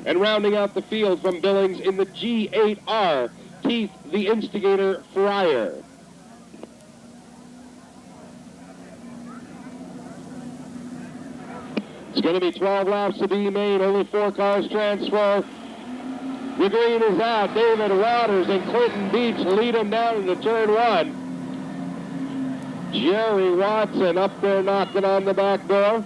And rounding out the field from Billings in the G8R, Keith the Instigator Fryer. It's going to be 12 laps to be made, only 4 cars transfer. The green is out. David Waters and Clinton Beach lead him down into turn 1. Jerry Watson up there knocking on the back door.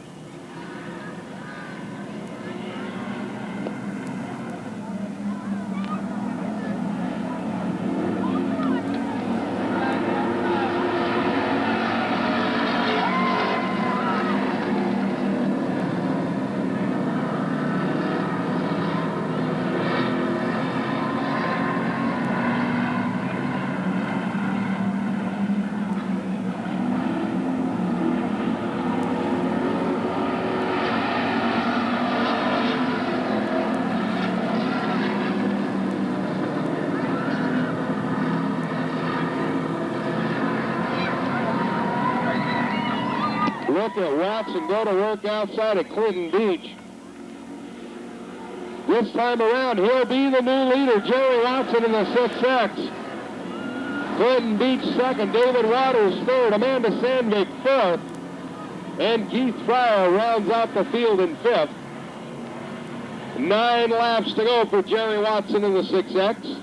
Look at Watson go to work outside of Clinton Beach. This time around, he'll be the new leader, Jerry Watson in the 6X. Clinton Beach second, David Waters third, Amanda Sandvig fourth, and Keith Fryer rounds out the field in fifth. 9 laps to go for Jerry Watson in the 6X.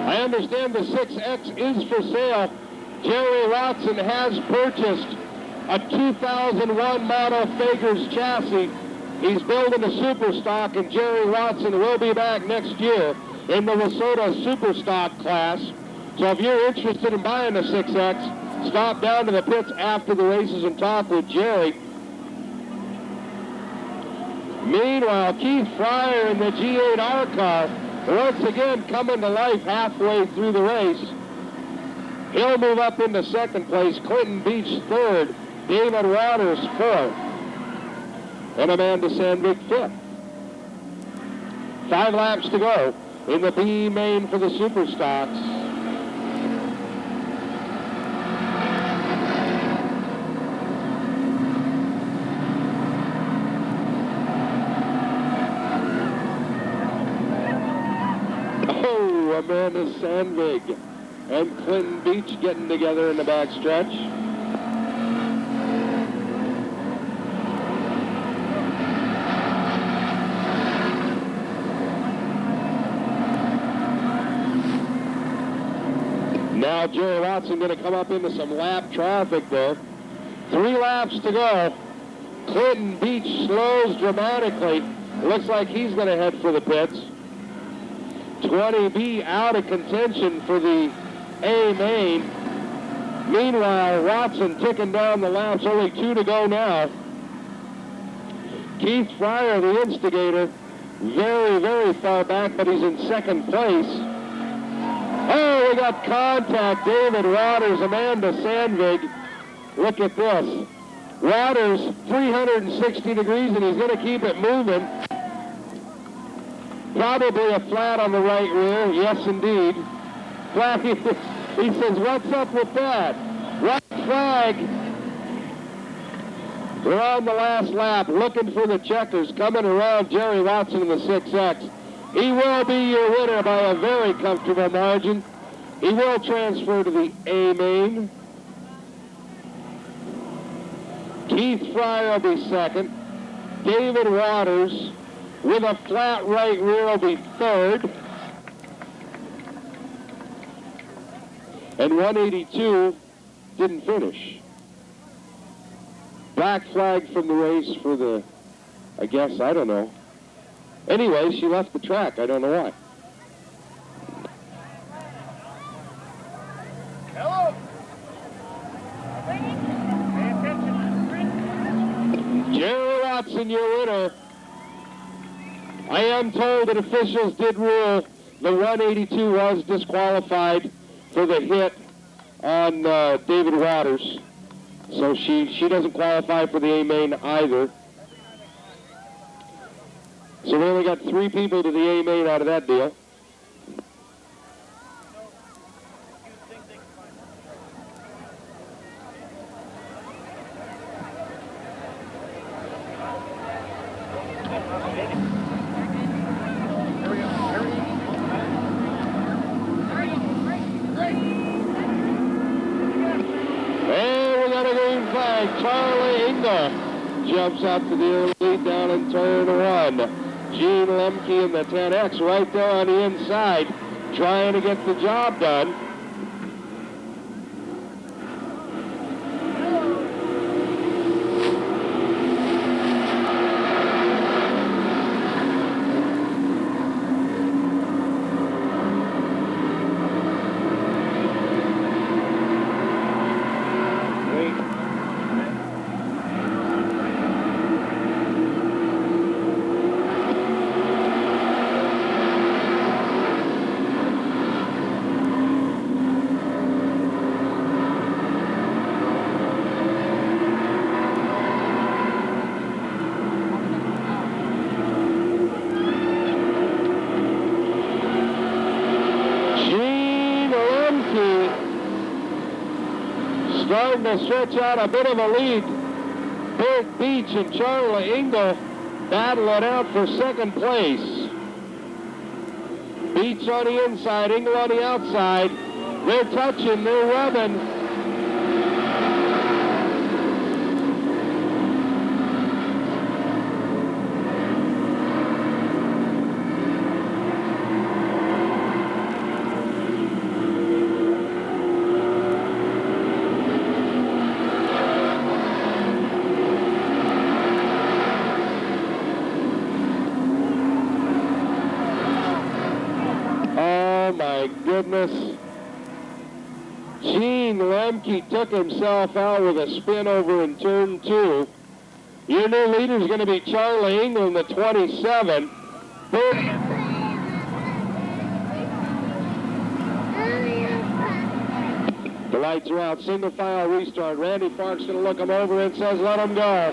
I understand the 6X is for sale. Jerry Watson has purchased a 2001 model Fakers chassis. He's building a super stock, and Jerry Watson will be back next year in the Wasota super stock class. So if you're interested in buying a 6X, stop down to the pits after the races and talk with Jerry. Meanwhile, Keith Fryer in the G8R car once again coming to life halfway through the race. He'll move up into second place. Clinton Beach third. David Waters fourth. And Amanda Sandvig fifth. 5 laps to go in the B main for the Super Stocks. Amanda Sandvig and Clinton Beach getting together in the backstretch. Now Jerry Watson going to come up into some lap traffic there. 3 laps to go. Clinton Beach slows dramatically. Looks like he's going to head for the pits. 20B out of contention for the A main. Meanwhile, Watson ticking down the laps, only 2 to go now. Keith Fryer, the Instigator, very, very far back, but he's in second place. Oh, we got contact. David Waters, Amanda Sandvig. Look at this. Waters, 360 degrees, and he's going to keep it moving. Probably a flat on the right rear. Yes, indeed. Flat. He says, what's up with that? White flag. We're on the last lap, looking for the checkers, coming around Jerry Watson in the 6X. He will be your winner by a very comfortable margin. He will transfer to the A main. Keith Fryer will be second. David Waters, with a flat right rear, will be third. And 182 didn't finish. Black flag from the race for the, I guess, I don't know. Anyway, she left the track. I don't know why. Hello. Jerry Watson, your winner. I am told that officials did rule the 182 was disqualified for the hit on David Waters. So she doesn't qualify for the A main either. So we only got 3 people to the A main out of that deal. Charlie Engel jumps out to the lead down in turn 1. Gene Lemke in the 10X right there on the inside, trying to get the job done. Starting to stretch out a bit of a lead. Bert Beach and Charlie Engel battle it out for second place. Beach on the inside, Engel on the outside. They're touching, they're rubbing. Goodness. Gene Lemke took himself out with a spin over in turn 2. Your new leader is going to be Charlie Engel in the 27. The lights are out. Single file restart. Randy Park's going to look him over and says, let him go.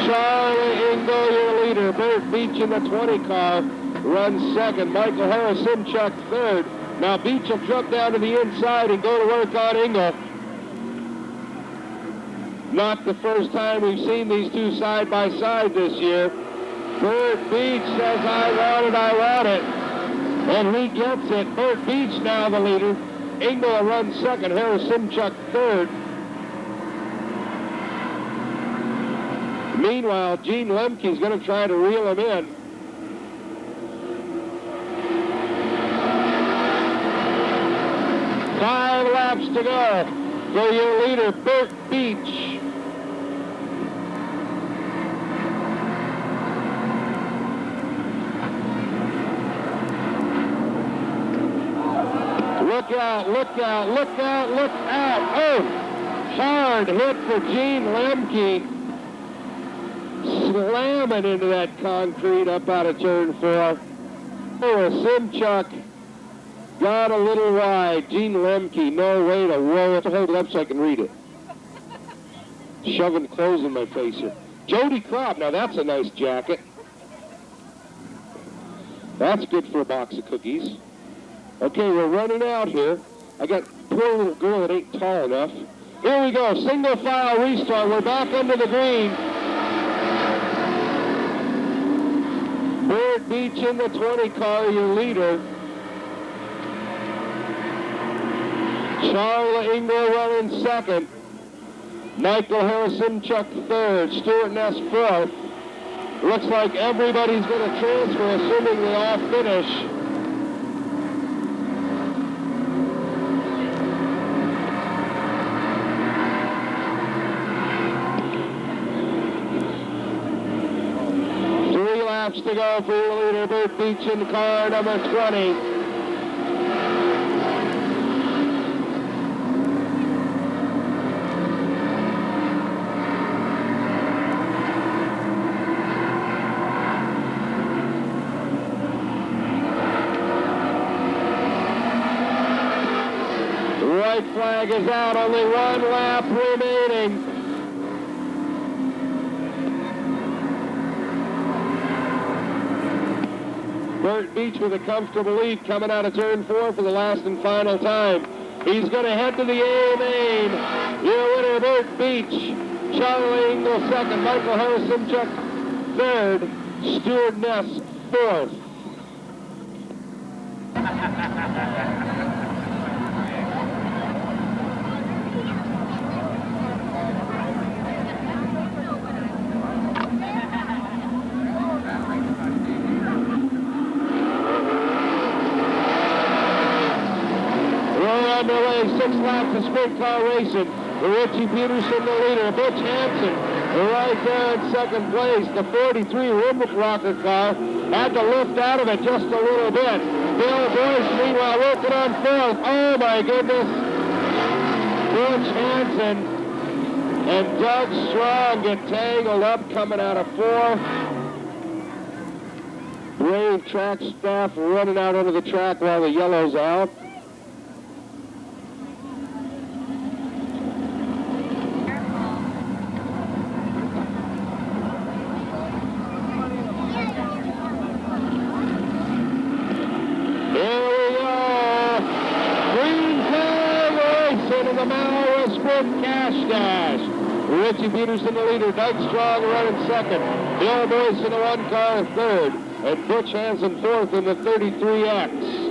Charlie Engel, your leader. Bert Beach in the 20 car runs second. Michael Harris Simchuk third. Now Beach will jump down to the inside and go to work on Engel. Not the first time we've seen these two side by side this year. Bert Beach says, I want it. And he gets it. Bert Beach now the leader. Engel will run second. Harris Simchuk third. Meanwhile, Gene Lemke's going to try to reel him in. Five laps to go for your leader, Bert Beach. Look out, look out, look out, look out. Oh, hard hit for Gene Lemke. Slamming into that concrete up out of turn 4. Oh, Simchuk got a little wide. Gene Lemke, no way to roll it. Hold it up so I can read it. Shoving clothes in my face here. Jody Kropp, now that's a nice jacket. That's good for a box of cookies. Okay, we're running out here. I got poor little girl that ain't tall enough. Here we go, single file restart. We're back under the green. Bert Beach in the 20 car, your leader. Charlie Engel running second. Michael Harris-Simchuk third. Stuart Ness fourth. Looks like everybody's going to transfer, assuming they all finish. to go for your leader, Bert Beach, in car number 20. White flag is out, only one lap remaining. Bert Beach with a comfortable lead coming out of turn 4 for the last and final time. He's going to head to the A main. Your winner, Bert Beach. Charlie Engel second, Michael Harrison Chuck third, Stuart Ness fourth. Underway, 6 laps of sprint car racing. Richie Peterson, the leader. Butch Hansen, right there in second place. The 43 Rimrock Rocker car had to lift out of it just a little bit. Bill Boyce, meanwhile, working on fourth. Oh, my goodness. Butch Hansen and Doug Strong get tangled up coming out of 4. Brave track staff running out onto the track while the yellow's out. Richie Peterson, the leader. Doug Strong running second. Bill Boyce in the 1 car third. And Butch Hansen fourth in the 33X.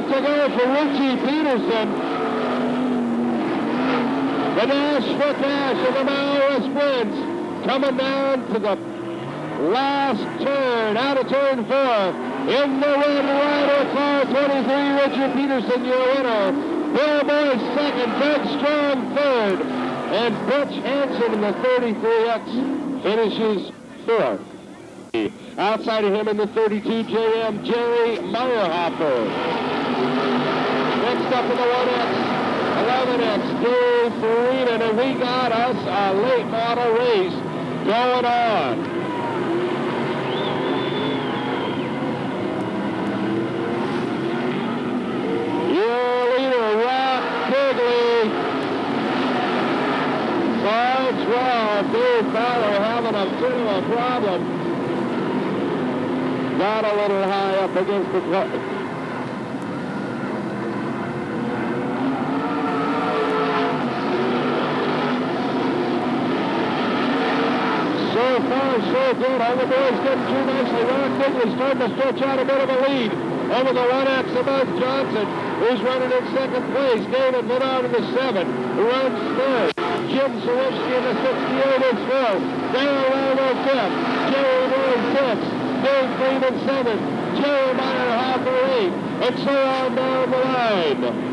To go for Richie Peterson. The Nash for Cash of the Maowa Sprints coming down to the last turn, out of turn 4. In the Red Ryder car, 23, Richie Peterson, your winner. Bill Boyce second, Doug Strong third, and Butch Hansen in the 33X finishes fourth. Outside of him in the 32 JM, Jerry Meyerhofer. Next up in the 1X, 11X, Dave Farina, and we got us a late model race going on. Your leader, Rock Quigley. Sarge Raw, Dave Fowler having a bit of a problem. Got a little high up against the car. So far, so good. All the boys getting through nicely. Rock Quigley starting to stretch out a bit of a lead over the 1X above Johnson, who's running in second place. David Menard in the 7, who runs third. Jim Sawicki in the 68 is fourth. Dale Ramo 5th. Jerry Moore 6th. Dave Freeman 7th. Jerry Meyerhofer 8th. And so on down the line.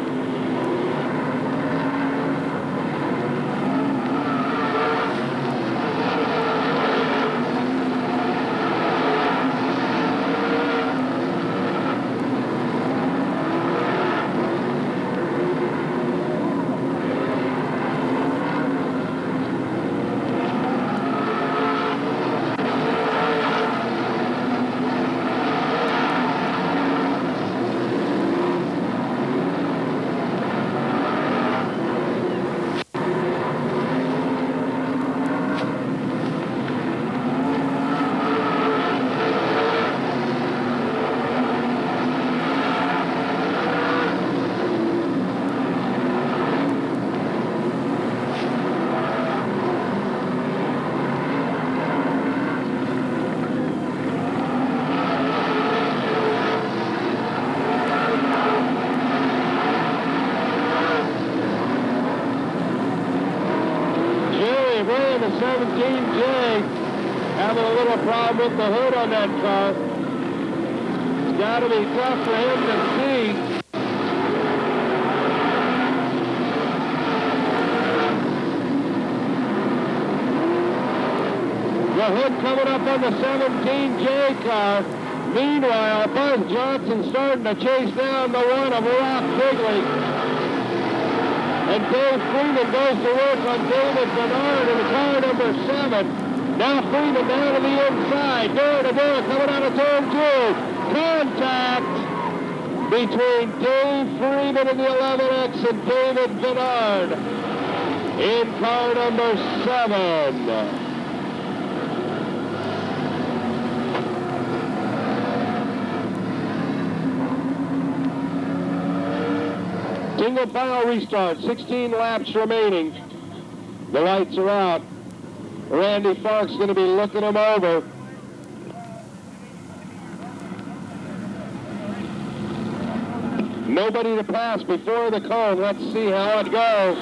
problem with the hood on that car. It's got to be tough for him to see. The hood coming up on the 17J car. Meanwhile, Buzz Johnson starting to chase down the one of Rock Digley. And Dave Freeman goes to work on David Bernard in the car number 7. Now Freeman down to the inside. Door to door coming out of turn 2. Contact between Dave Freeman in the 11X and David Bernard in car number 7. Single file restart, 16 laps remaining. The lights are out. Randy Fark's going to be looking them over. Nobody to pass before the cone. Let's see how it goes.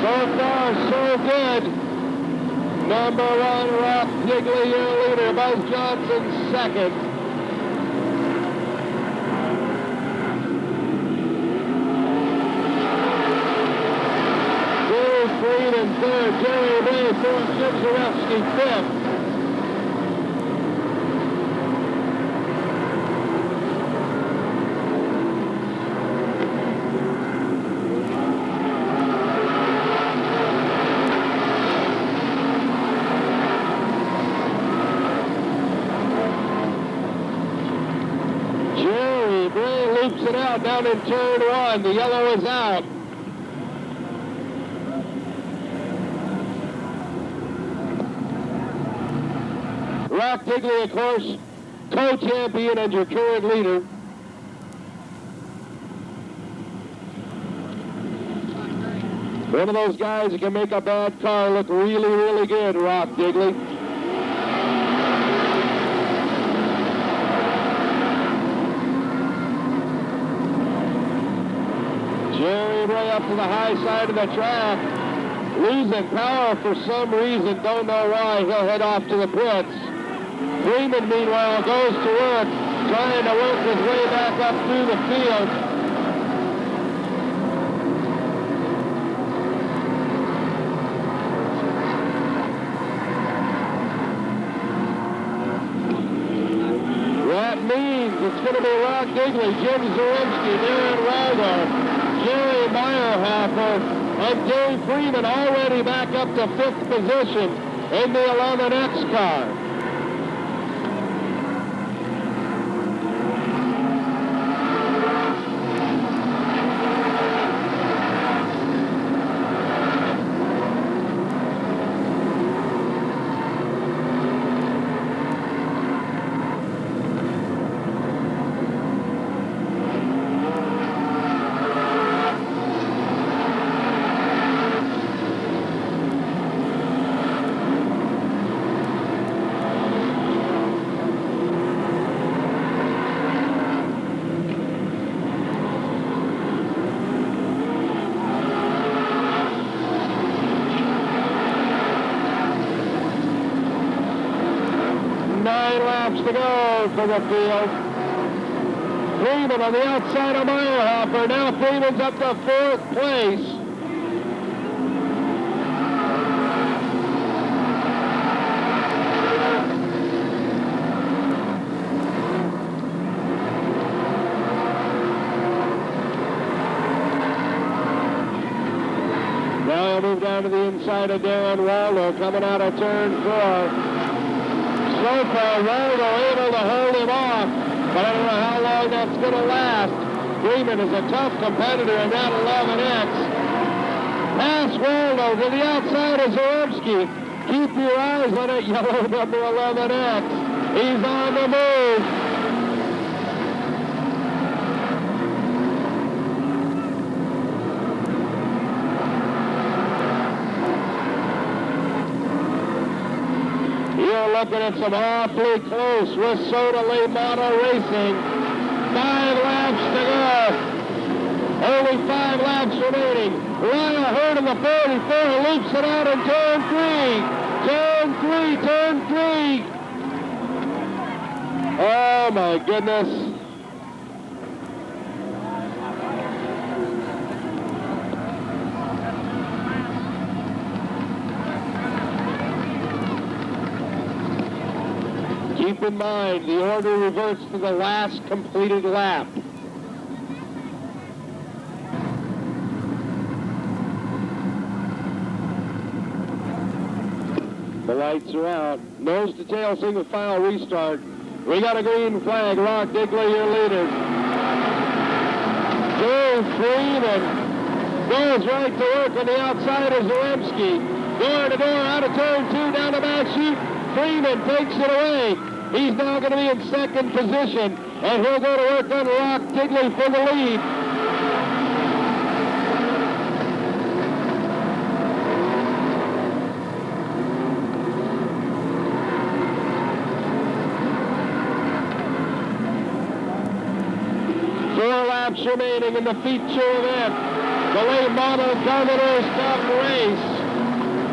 So far, so good. Number 1, Rock Digley, your leader. Buzz Johnson, second. Freeman third, Jerry Ray fourth, Jim Zarefsky fifth. Jerry Ray loops it out down in turn 1. The yellow is out. Rock Digley, of course, co-champion and your current leader. One of those guys that can make a bad car look really, really good, Rock Digley. Jerry Ray up to the high side of the track. Losing power for some reason, don't know why. He'll head off to the pits. Freeman, meanwhile, goes to work, trying to work his way back up through the field. That means it's going to be Rock Digley, Jim Zaremski, Darren Waldo, Jerry Meyerhofer, and Dave Freeman already back up to 5th position in the 11X car. To go for the field. Freeman on the outside of Meyerhofer. Now Freeman's up to 4th place. Now he'll move down to the inside of Darren Waldo coming out of turn 4. So far, Waldo able to hold him off, but I don't know how long that's going to last. Freeman is a tough competitor in that 11X. Pass Waldo to the outside of Zaremski. Keep your eyes on that yellow number 11X. He's on the move. Looking at some awfully close with Soda Late Model Racing. 5 laps to go. Only 5 laps remaining. Lyle Hurd in the 44, loops it out in turn 3. Turn 3. Oh my goodness. Keep in mind, the order reverts to the last completed lap. The lights are out. Nose to tail single file restart. We got a green flag. Rock Digley, your leader. Joe Freeman goes right to work on the outside of Zaremski. Door to door, out of turn 2, down the back chute. Freeman takes it away. He's now going to be in second position, and he'll go to work on Rock Digley for the lead. Remaining in the feature event. The late model Commodore Cup race.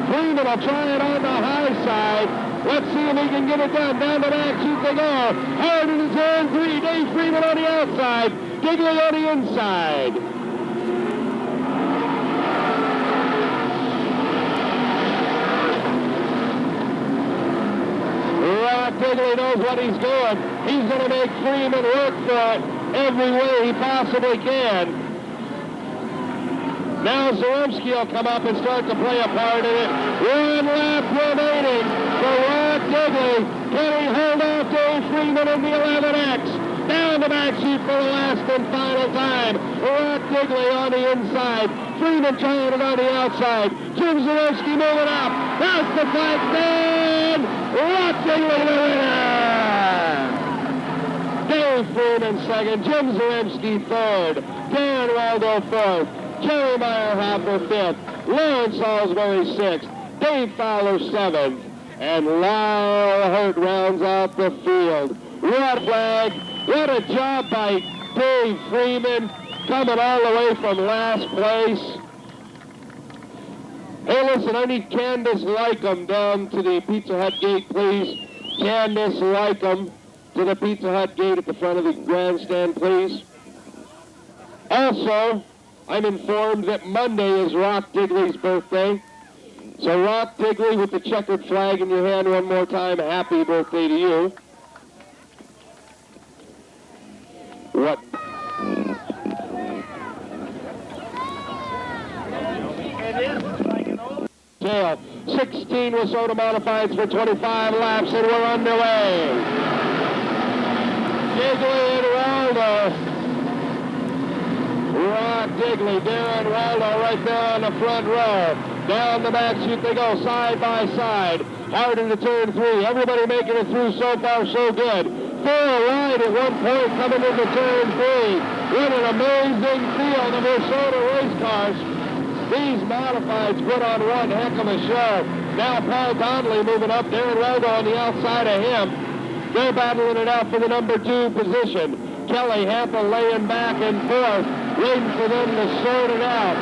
Freeman will try it on the high side. Let's see if he can get it done. Down the back chute they go. Hard in his turn 3. Dave Freeman on the outside. Digley on the inside. Rock Digley knows what he's doing. He's going to make Freeman work for it every way he possibly can. Now Zaremski will come up and start to play a part in it. 1 lap remaining for Rock Digley. Can he hold off Dave Freeman in the 11X? Down the back chute for the last and final time. Rock Digley on the inside. Freeman trying it on the outside. Jim Zaremski moving up. That's the flag stand. Rock Digley the winner. Dave Freeman second, Jim Zaremski third, Dan Waldo fourth, Jerry Meyer Hopper fifth, Lawrence Salisbury sixth, Dave Fowler seventh, and Lyle Hurt rounds out the field. What flag, what a job by Dave Freeman, coming all the way from last place. Hey, listen, I need Candace Lycum down to the Pizza Hut gate, please. Candace Lycum to the Pizza Hut gate at the front of the grandstand, please. Also, I'm informed that Monday is Rock Digley's birthday. So Rock Digley, with the checkered flag in your hand one more time, happy birthday to you. What? Tail. 16 Wissota Modifieds for 25 laps, and we're underway. Digley and Waldo. Rock Digley, Darren Waldo right there on the front row. Down the back chute they go, side by side. Hard into turn 3. Everybody making it through so far, so good. 4 wide at one point coming into turn 3. What an amazing field of Wissota race cars. These modifieds put on one heck of a show. Now Paul Donnelly moving up, Darren Waldo on the outside of him. They're battling it out for the number 2 position. Kelly Hampa laying back and forth, waiting for them to sort it out.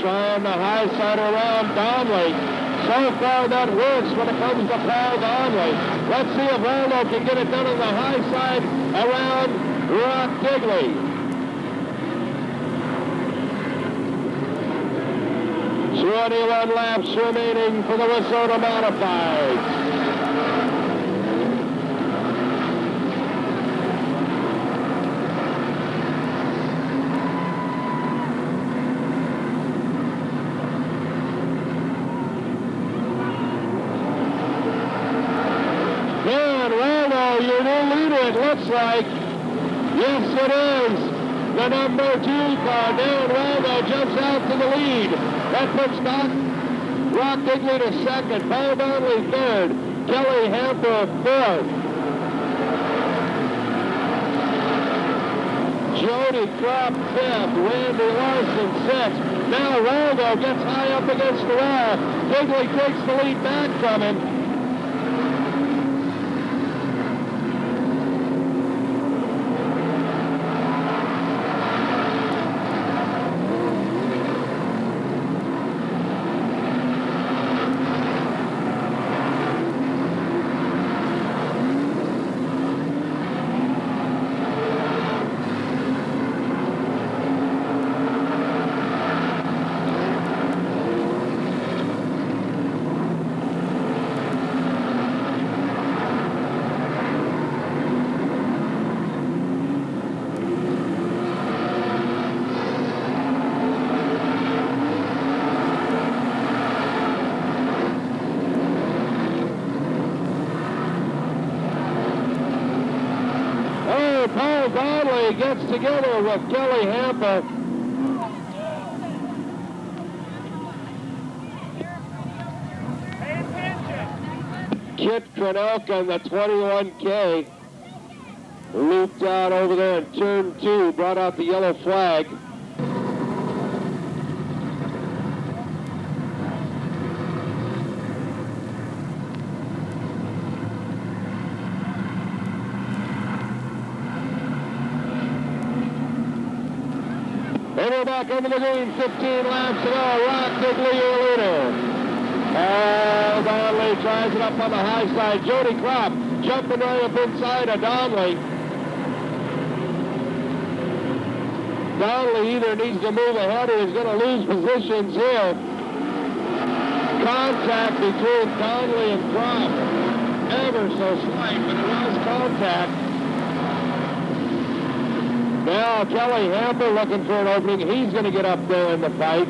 Trying the high side around Donnelly. So far that works when it comes to Paul Donnelly. Let's see if Waldo can get it done on the high side around Rock Digley. "21 laps remaining for the Wissota Modifieds. Your new leader, it looks like. Yes, it is. The number 2 car, Darren Waldo, jumps out to the lead. That puts Rock Digley to second, Paul Donnelly third, Kelly Hamper fourth. Jody Kropp fifth, Randy Larson sixth. Now Waldo gets high up against the wall. Digley takes the lead back from him. Paul Donnelly gets together with Kelly Hamper. Kit Krenelka in the 21K looped out over there in turn 2, brought out the yellow flag. And we're back over the green, 15 laps to go. Rock Digley, your leader. Paul Donnelly tries it up on the high side. Jody Kropp jumping right up inside of Donnelly. Donnelly either needs to move ahead or he's going to lose positions here. Contact between Donnelly and Kropp. Ever so slight, but it was contact. Now Kelly Hamper looking for an opening. He's going to get up there in the fight.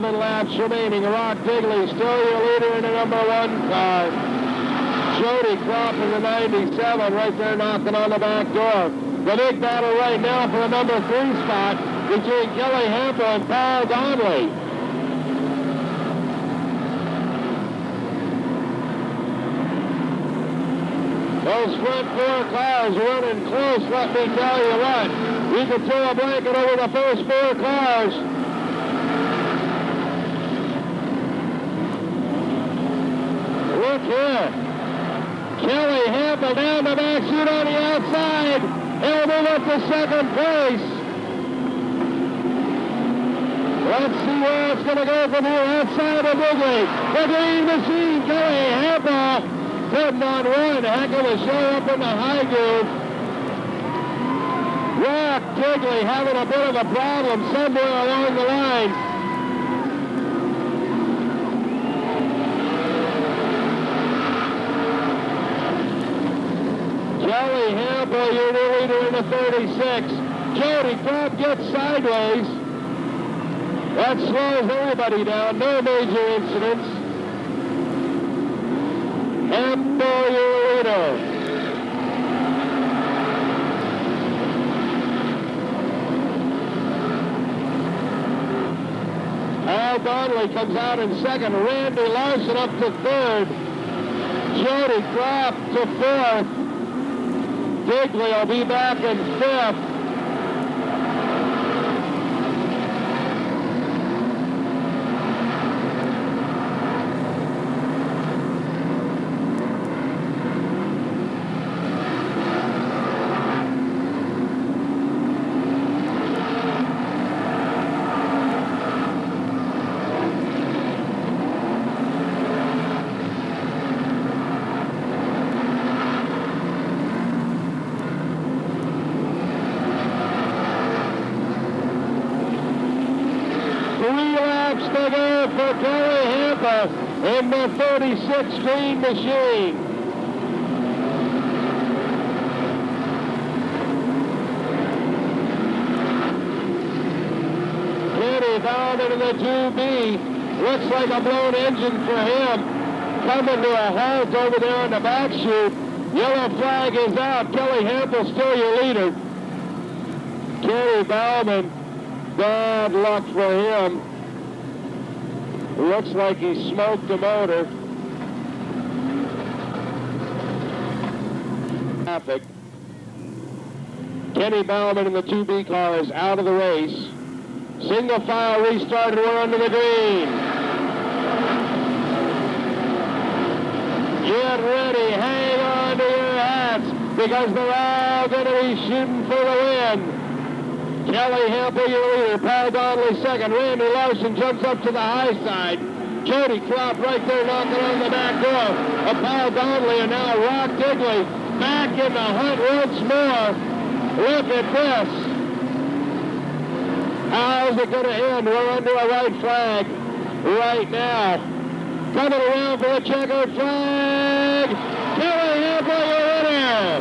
Laps remaining. Rock Digley still your leader in the number 1 car. Jody Kropp in the 97 right there knocking on the back door. The big battle right now for the number 3 spot between Kelly Hamper and Paul Donnelly. Those front 4 cars running close, let me tell you what. You can throw a blanket over the first 4 cars. Look here. Kelly Hamper down the back chute on the outside. He'll move up to second place. Let's see where it's going to go from here outside of Digley. The green machine, Kelly Hamper putting on one heck of a show up in the high groove. Rock Digley having a bit of a problem somewhere along the line. Kelly Hamper, your new leader in the 36. Jody Kropp gets sideways. That slows everybody down. No major incidents. Hamper, your leader. Paul Donnelly comes out in second. Randy Larson up to third. Jody Kropp to fourth. Digley will be back in fifth. for Kelly Hampa in the 36 Green Machine. Kenny down into the 2B. Looks like a blown engine for him. Coming to a halt over there on the back chute. Yellow flag is out. Kelly Hampa still your leader. Kenny Bauman, bad luck for him. Looks like he smoked the motor. Traffic. Kenny Bauman in the 2B car is out of the race. Single file restarted, we're under the green. Get ready, hang on to your hats, because they're all going to be shooting for the win. Kelly Hampa, your leader. Paul Donnelly second. Randy Larson jumps up to the high side. Jody Klopp right there knocking on the back door of Paul Donnelly, and now Rock Digley back in the hunt once more. Look at this. How's it going to end? We're under a white flag right now. Coming around for a checkered flag. Kelly Hampa, your winner.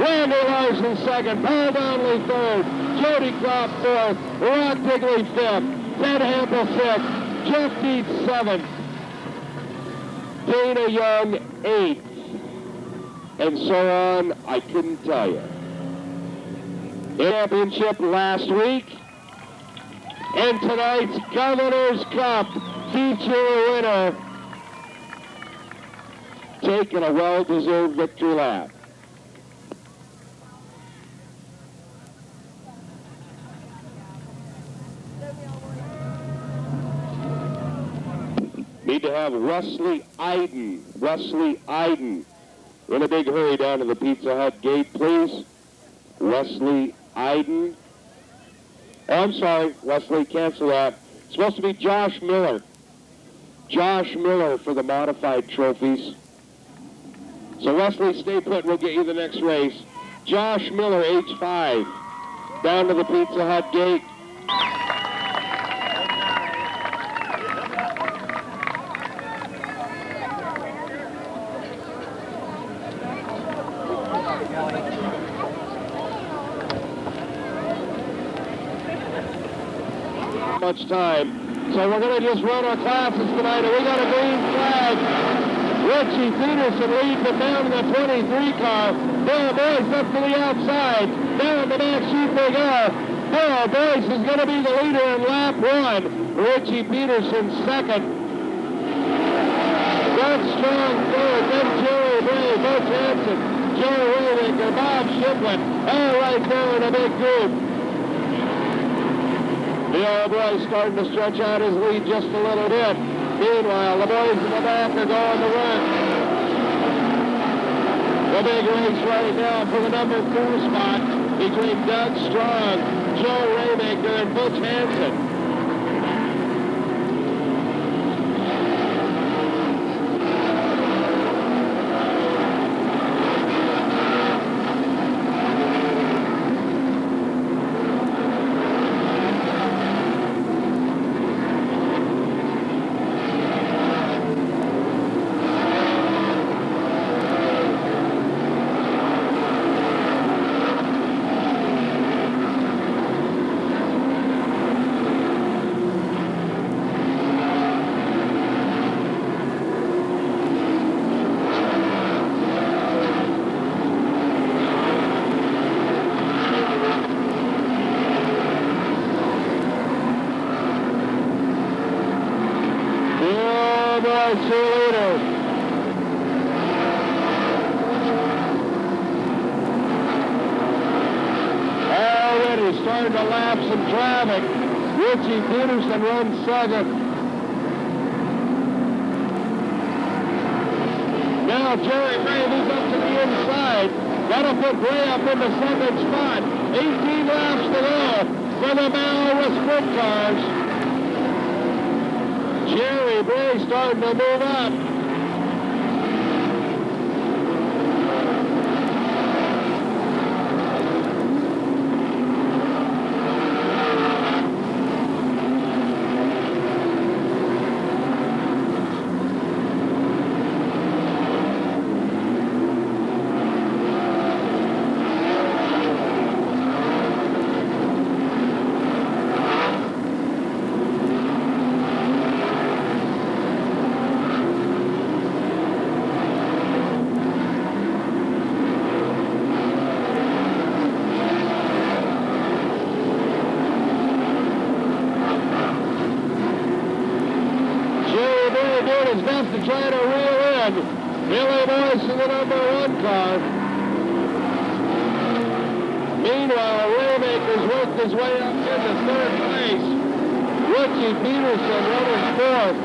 Randy Larson second. Paul Donnelly third. Jody Klopp fourth. Rock Digley fifth. Ted Hampa sixth. Jeff Dietz seventh. Dana Young eighth. And so on, I couldn't tell you. Championship last week. And tonight's Governor's Cup feature winner, taking a well-deserved victory lap. Need to have Wesley Iden in a big hurry down to the Pizza Hut gate, please. Wesley Iden. Oh, I'm sorry, Wesley, cancel that. It's supposed to be Josh Miller. Josh Miller for the modified trophies. So Wesley, stay put, we'll get you the next race. Josh Miller, age 5, down to the Pizza Hut gate. Much time. So we're going to just run our classes tonight, and we got a green flag. Richie Peterson leads them down to the 23 car. Bill Boyce up to the outside. Down the back chute they go. Bill Boyce is going to be the leader in lap 1. Richie Peterson second. Doug Strong third. Then Jerry Bray, Butch Hansen, Joe Raywicker, Bob Shiplin, all right there in a big group. The old boy starting to stretch out his lead just a little bit. Meanwhile, the boys in the back are going to work. The big race right now for the number 4 spot between Doug Strong, Joe Raymaker, and Butch Hansen. Starting to lap some traffic. Richie Peterson runs second. Now Jerry Ray moves up to the inside. That'll put Ray up in the second spot. 18 laps to go for the Malwa sprint cars. Jerry Ray starting to move up. trying to reel in Billy Boyce in the number 1 car. Meanwhile, Waymaker's worked his way up into 3rd place. Richie Peterson running 4th.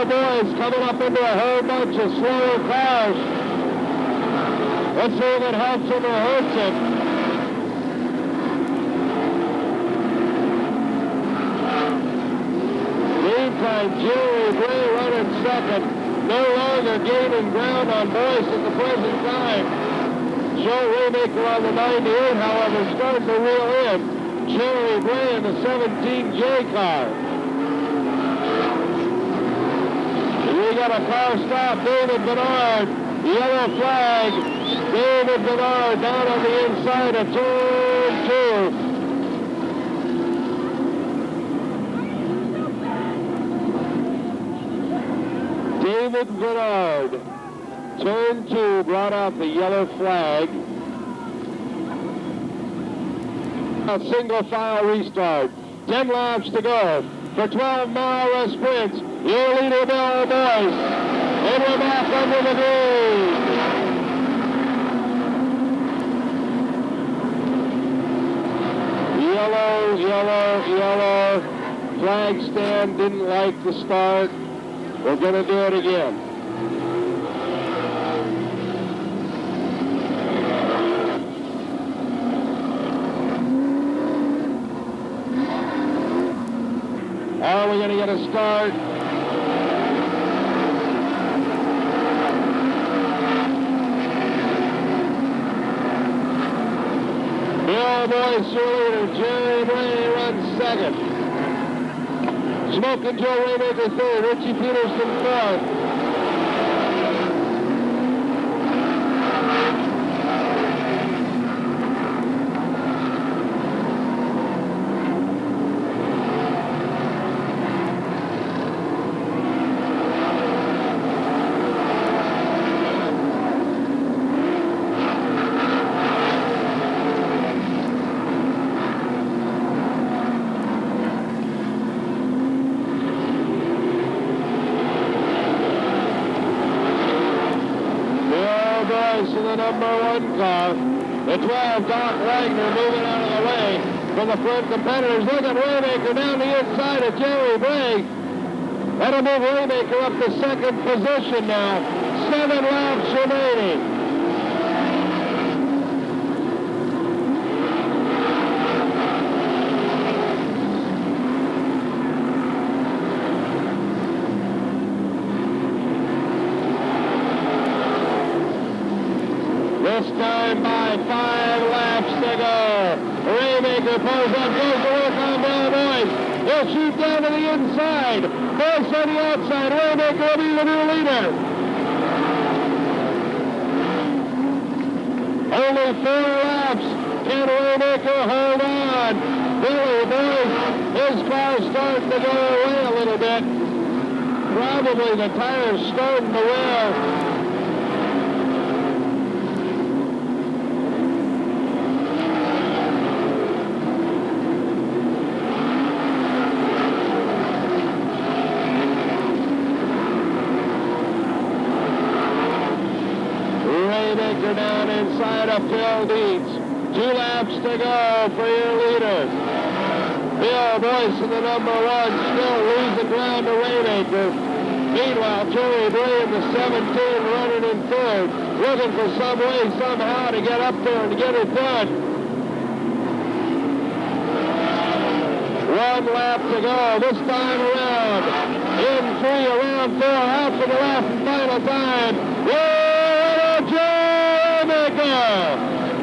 Boys coming up into a whole bunch of slower cars. Let's see if it helps him or hurts him. Meantime, Jerry Bray running 2nd, no longer gaining ground on Boyce at the present time. Joe Waymaker on the 98, however, starting to reel in Jerry Bray in the 17J car. We got a car stop. David Bernard, yellow flag. David Bernard down on the inside of turn 2. David Bernard, turn 2, brought out the yellow flag. A single file restart. 10 laps to go for 12-mile sprints. Your leader, Bill Boyce. And we're back under the green. Yellow, yellow, yellow. Flag stand didn't like the start. We're going to do it again. Are we going to get a start? Bill Boyce, your leader. Jerry Bray runs 2nd. Smoking Joe Waymaker 3rd. Richie Peterson 4th. The number 1 car. The 12, Doc Wagner, moving out of the way from the front competitors. Look at Waymaker down the inside of Jerry Bray. That'll move Waymaker up to 2nd position now. 7 laps remaining. This time by 5 laps to go. Waymaker pulls up, goes to work on Bill Boyce. He'll shoot down to the inside. Boyce on the outside. Waymaker will be the new leader. Only 4 laps. Can Waymaker hold on? Billy Boyce, his car's starting to go away a little bit. Probably the tire's starting to wear. Waymaker down inside of Phil Dietz. 2 laps to go for your leader. Bill Boyce in the number 1, still losing ground to Waymaker. Meanwhile, Jerry Bray in the 17 running in 3rd, looking for some way, somehow to get up there and get it done. 1 lap to go this time around. In 3, around 4, out for the last and final time.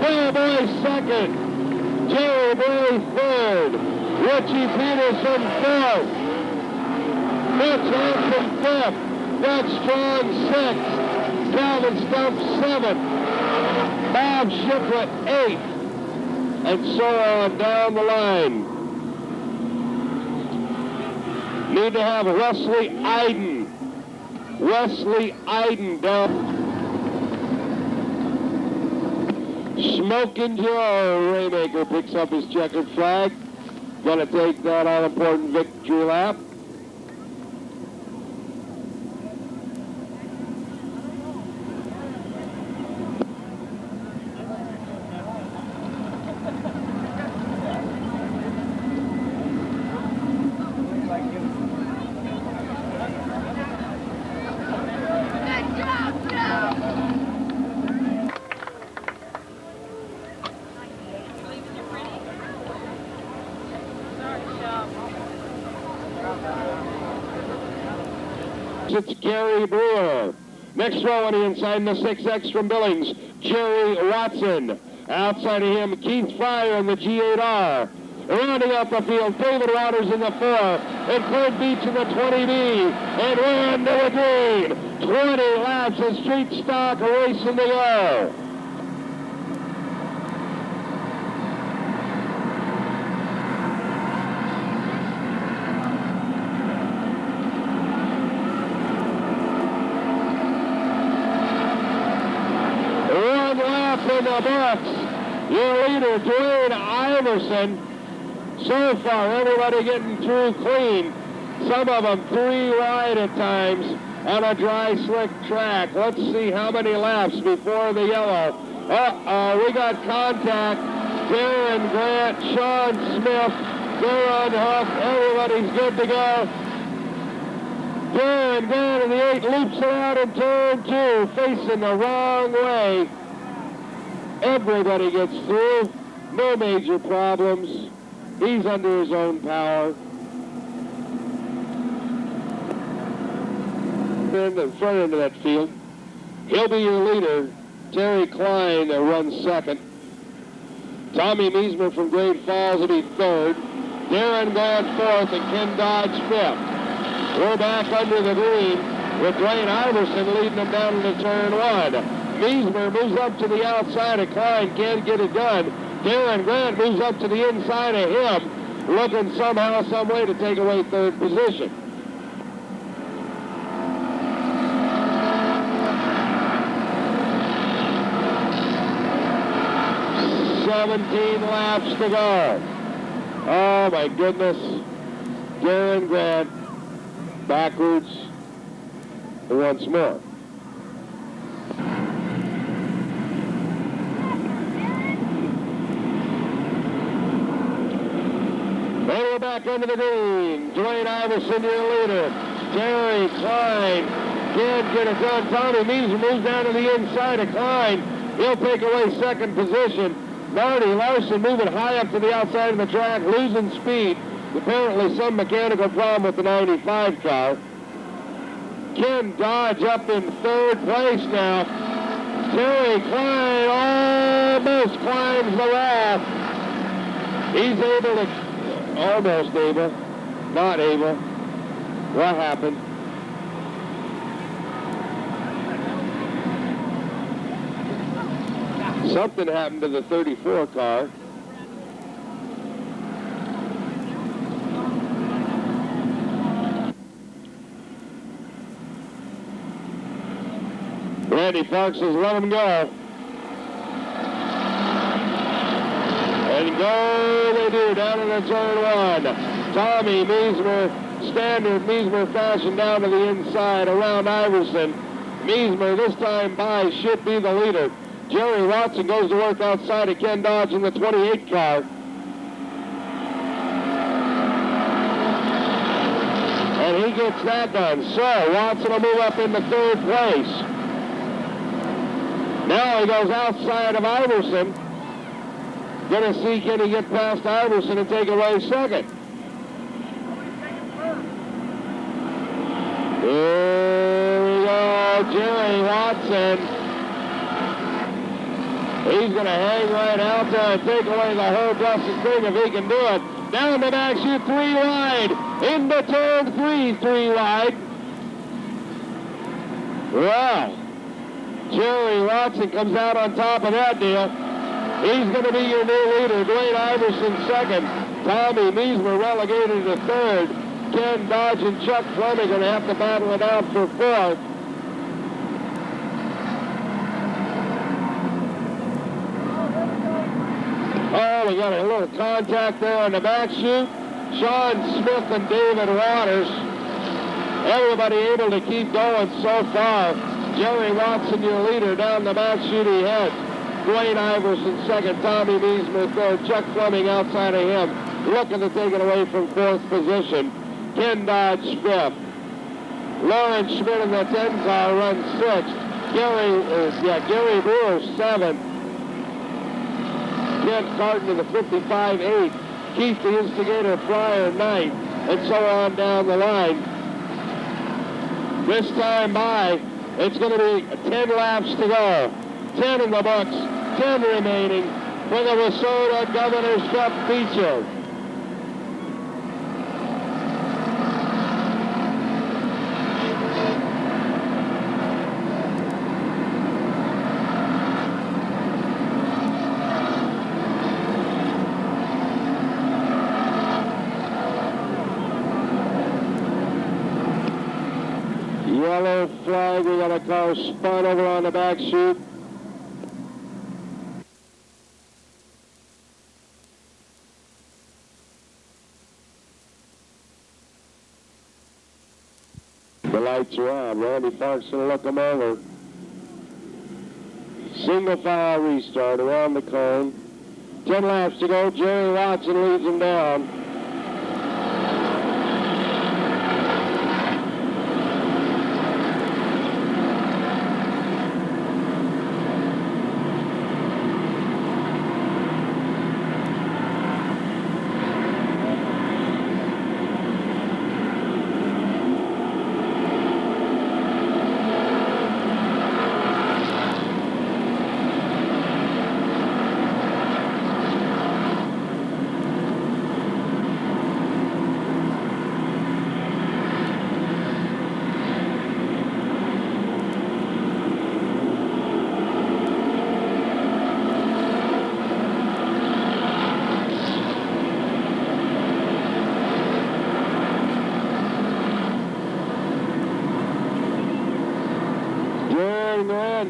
Bill Boyce 2nd, Jerry Bray 3rd, Richie Peterson 4th, Mitch Hanson 5th, Doug Strong 6th, Calvin Stump 7th, Bob Shiplet 8th, and so on down the line. Need to have Wesley Iden. Wesley Iden down. Smoking Joe Raymaker picks up his checkered flag. Gonna take that all-important victory lap. It's Gary Brewer. Next row on the inside in the 6X from Billings, Jerry Watson. Outside of him, Keith Fryer in the G8R. Rounding out the field, David Waters in the 4, and Clint Beach in the 20B, and we're into the green. 20 laps of street stock racing to go. In the books, your leader, Dwayne Iverson. So far, everybody getting through clean. Some of them 3 wide at times on a dry, slick track. Let's see how many laps before the yellow. We got contact. Darren Grant, Sean Smith, they're unhooked. Everybody's good to go. Darren Grant in the 8 loops around in turn 2, facing the wrong way. Everybody gets through, no major problems. He's under his own power. In the front end of that field, he'll be your leader. Terry Klein runs second. Tommy Meismer from Great Falls will be third. Darren Grant fourth and Ken Dodge fifth. We're back under the green with Dwayne Iverson leading them down into turn 1. Meismer moves up to the outside of Klein, can't get it done. Darren Grant moves up to the inside of him, looking somehow, some way to take away third position. "17 laps to go." Oh my goodness. Darren Grant backwards once more. We're back under the green. Dwayne Iverson, your leader. Terry Klein can't get it done. Tommy Meismer moves down to the inside of Klein. He'll take away second position. Marty Larson moving high up to the outside of the track, losing speed. Apparently some mechanical problem with the 95 car. Ken Dodge up in third place now. Terry Klein almost climbs the wall. He's able to, almost able, not able. What happened? Something happened to the 34 car. Randy Parks says, let him go. And go they do down into turn 1. Tommy Meismer, standard Meismer fashion down to the inside around Iverson. Meismer this time by should be the leader. Jerry Watson goes to work outside of Ken Dodge in the 28 car. And he gets that done. So Watson will move up into third place. Now he goes outside of Iverson. Gonna see can he get past Iverson and take away second. Here we go, Jerry Watson. He's going to hang right out there and take away the whole blessed thing if he can do it. Down the back chute, 3 wide. Into turn 3 wide. Well, Jerry Watson comes out on top of that deal. He's going to be your new leader. Dwayne Iverson second. Tommy Meismer relegated to third. Ken Dodge and Chuck Fleming are going to have to battle it out for fourth. Oh, we got a little contact there on the back chute. Sean Smith and David Waters. Everybody able to keep going so far. Jerry Watson, your leader, down the back chute he heads. Dwayne Iverson second, Tommy Neesmith third, Chuck Fleming outside of him, looking to take it away from fourth position. Ken Dodge fifth. Lawrence Schmidt in the 10 car runs sixth. Gary Brewer seventh. Kent Carton in the 55-8. Keith the Instigator Fryer ninth, and so on down the line. This time by, it's going to be 10 laps to go. 10 in the books, 10 remaining for the Wissota Governor's Cup feature. Yellow flag, we got a car spun over on the back chute. The lights are on. Randy Park's going to look them over. Single file restart around the cone. 10 laps to go. Jerry Watson leads them down.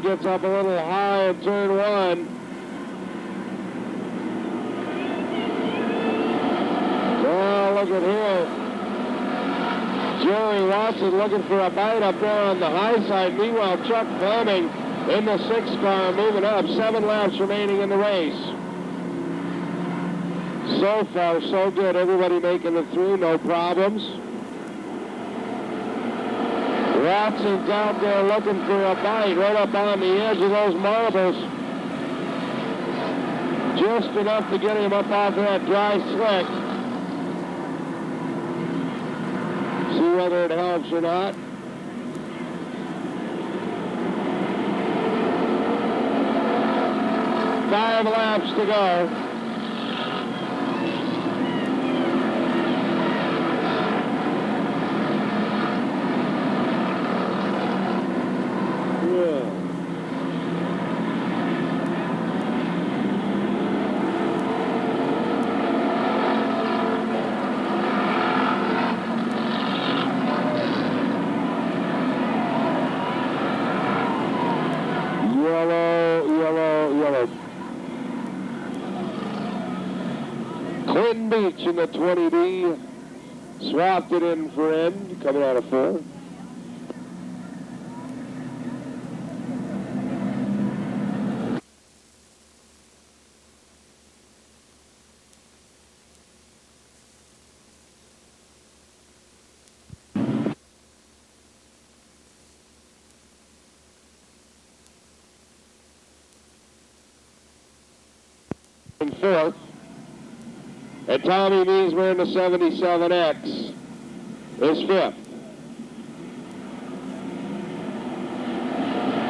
Gets up a little high in turn one. Well, look at here. Jerry Watson looking for a bite up there on the high side. Meanwhile, Chuck Fleming in the 6 car moving up. 7 laps remaining in the race. So far, so good. Everybody making it through, no problems. Watson's out there looking for a bite right up on the edge of those marbles. Just enough to get him up off of that dry slick. See whether it helps or not. Five laps to go. In the 20B, swapped it in for end, coming out of 4. In 4th. And Tommy Neesmer in the 77X is 5th.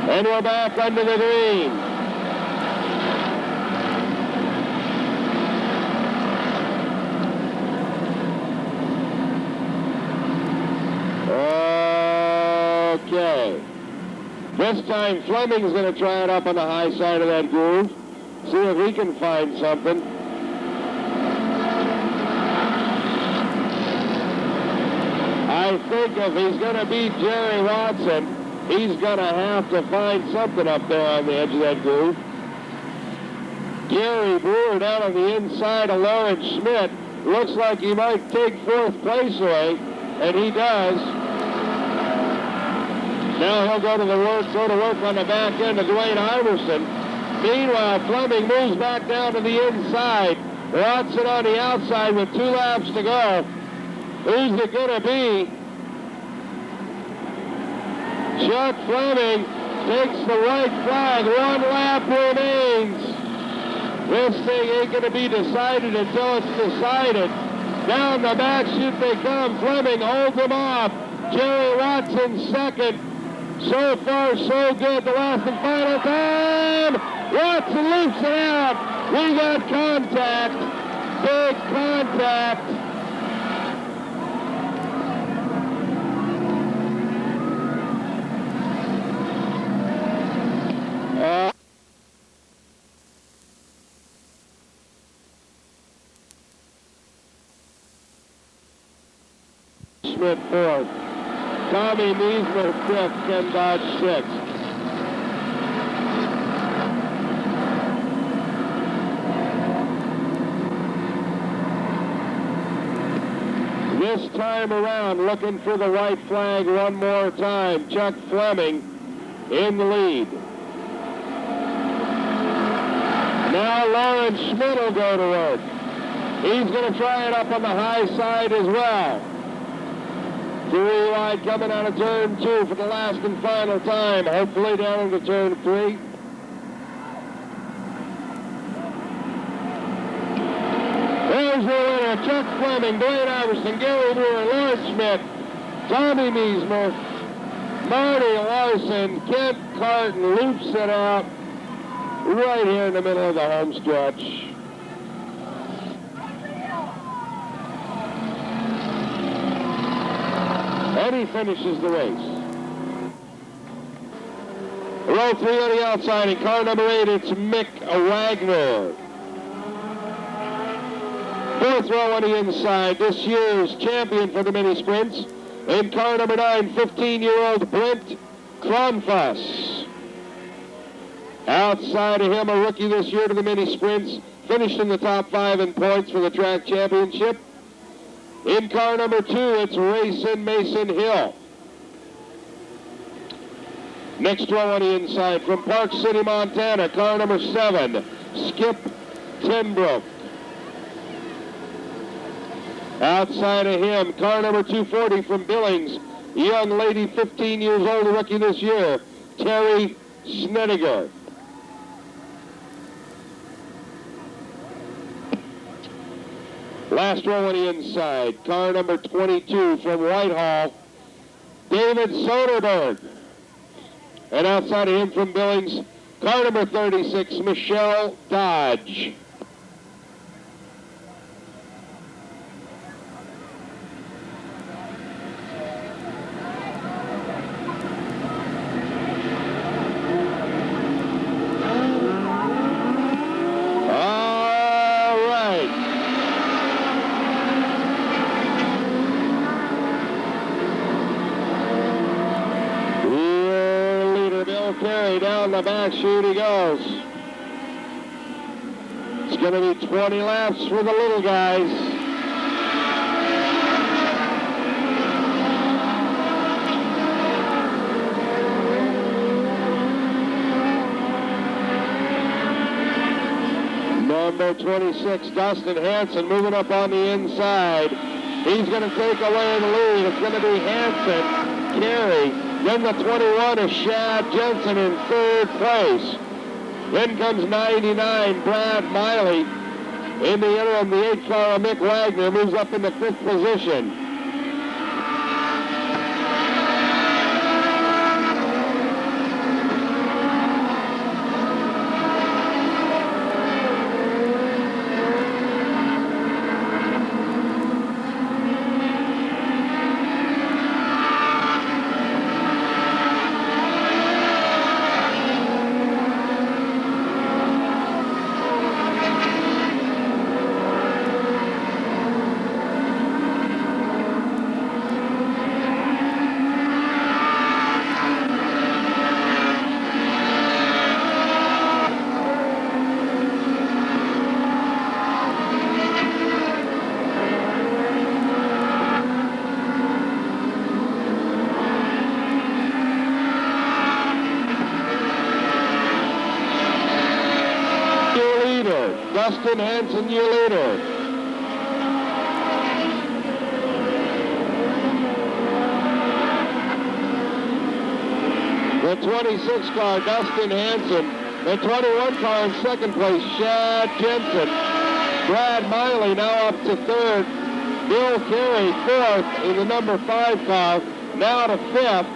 And we're back under the green. Okay. This time Fleming's going to try it up on the high side of that groove. See if he can find something. I think if he's going to beat Jerry Watson, he's going to have to find something up there on the edge of that groove. Gary Brewer down on the inside of Lawrence Schmidt. Looks like he might take fourth place away, and he does. Now he'll go to work on the back end of Dwayne Iverson. Meanwhile, Fleming moves back down to the inside. Watson on the outside with 2 laps to go. Who's it going to be? Chuck Fleming takes the white flag. 1 lap remains. This thing ain't going to be decided until it's decided. Down the back chute they come. Fleming holds them off. Jerry Watson second. So far, so good. The last and final time. Watson loops it out. We got contact. Big contact. Schmidt fourth. Tommy Meisner fifth. Ken Dodge sixth. This time around, looking for the white flag one more time. Chuck Fleming in the lead. Now Lawrence Schmidt will go to work. He's going to try it up on the high side as well. 3 wide coming out of turn 2 for the last and final time. Hopefully down into turn 3. There's the winner. Chuck Fleming, Dwayne Iverson, Gary Brewer, Lawrence Schmidt, Tommy Meisner, Marty Larson, Kent Carton loops it out right here in the middle of the home stretch. And he finishes the race. Row 3 on the outside, in car number 8, it's Mick Wagner. 4th row on the inside, this year's champion for the mini sprints. In car number 9, 15-year-old Brent Kronfuss. Outside of him, a rookie this year to the mini sprints, finished in the top 5 in points for the track championship. In car number 2, it's Rayson Mason Hill. Next row on the inside, from Park City, Montana, car number 7, Skip Tenbrook. Outside of him, car number 240 from Billings, young lady, 15 years old, a rookie this year, Terry Snediger. Last row on the inside, car number 22 from Whitehall, David Soderberg. And outside of him from Billings, car number 36, Michelle Dodge. Down the back chute he goes. It's going to be 20 laps for the little guys. Number 26, Dustin Hanson, moving up on the inside. He's going to take away the lead. It's going to be Hanson, Carey. Then the 21 is Shad Jensen in 3rd place. Then comes 99, Brad Miley. In the interim, the 8 car, Mick Wagner, moves up into 5th position. Justin Hansen, your leader. The 26 car, Dustin Hansen. The 21 car in second place, Shad Jensen. Brad Miley now up to third. Bill Carey fourth in the number 5 car, now to fifth.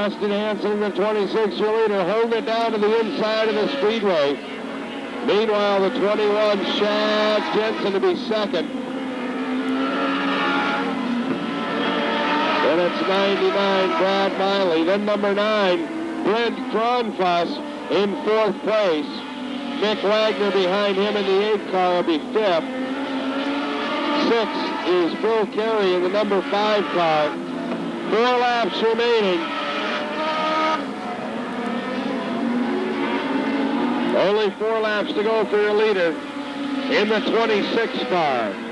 Justin Hansen, the 26-year leader, holding it down to the inside of the speedway. Meanwhile, the 21, Shad Jensen, to be second. Then it's 99, Brad Miley. Then number 9, Brent Kronfuss in 4th place. Mick Wagner behind him in the 8 car will be 5th. 6th is Bill Carey in the number 5 car. 4 laps remaining. Only 4 laps to go for your leader in the 26 car.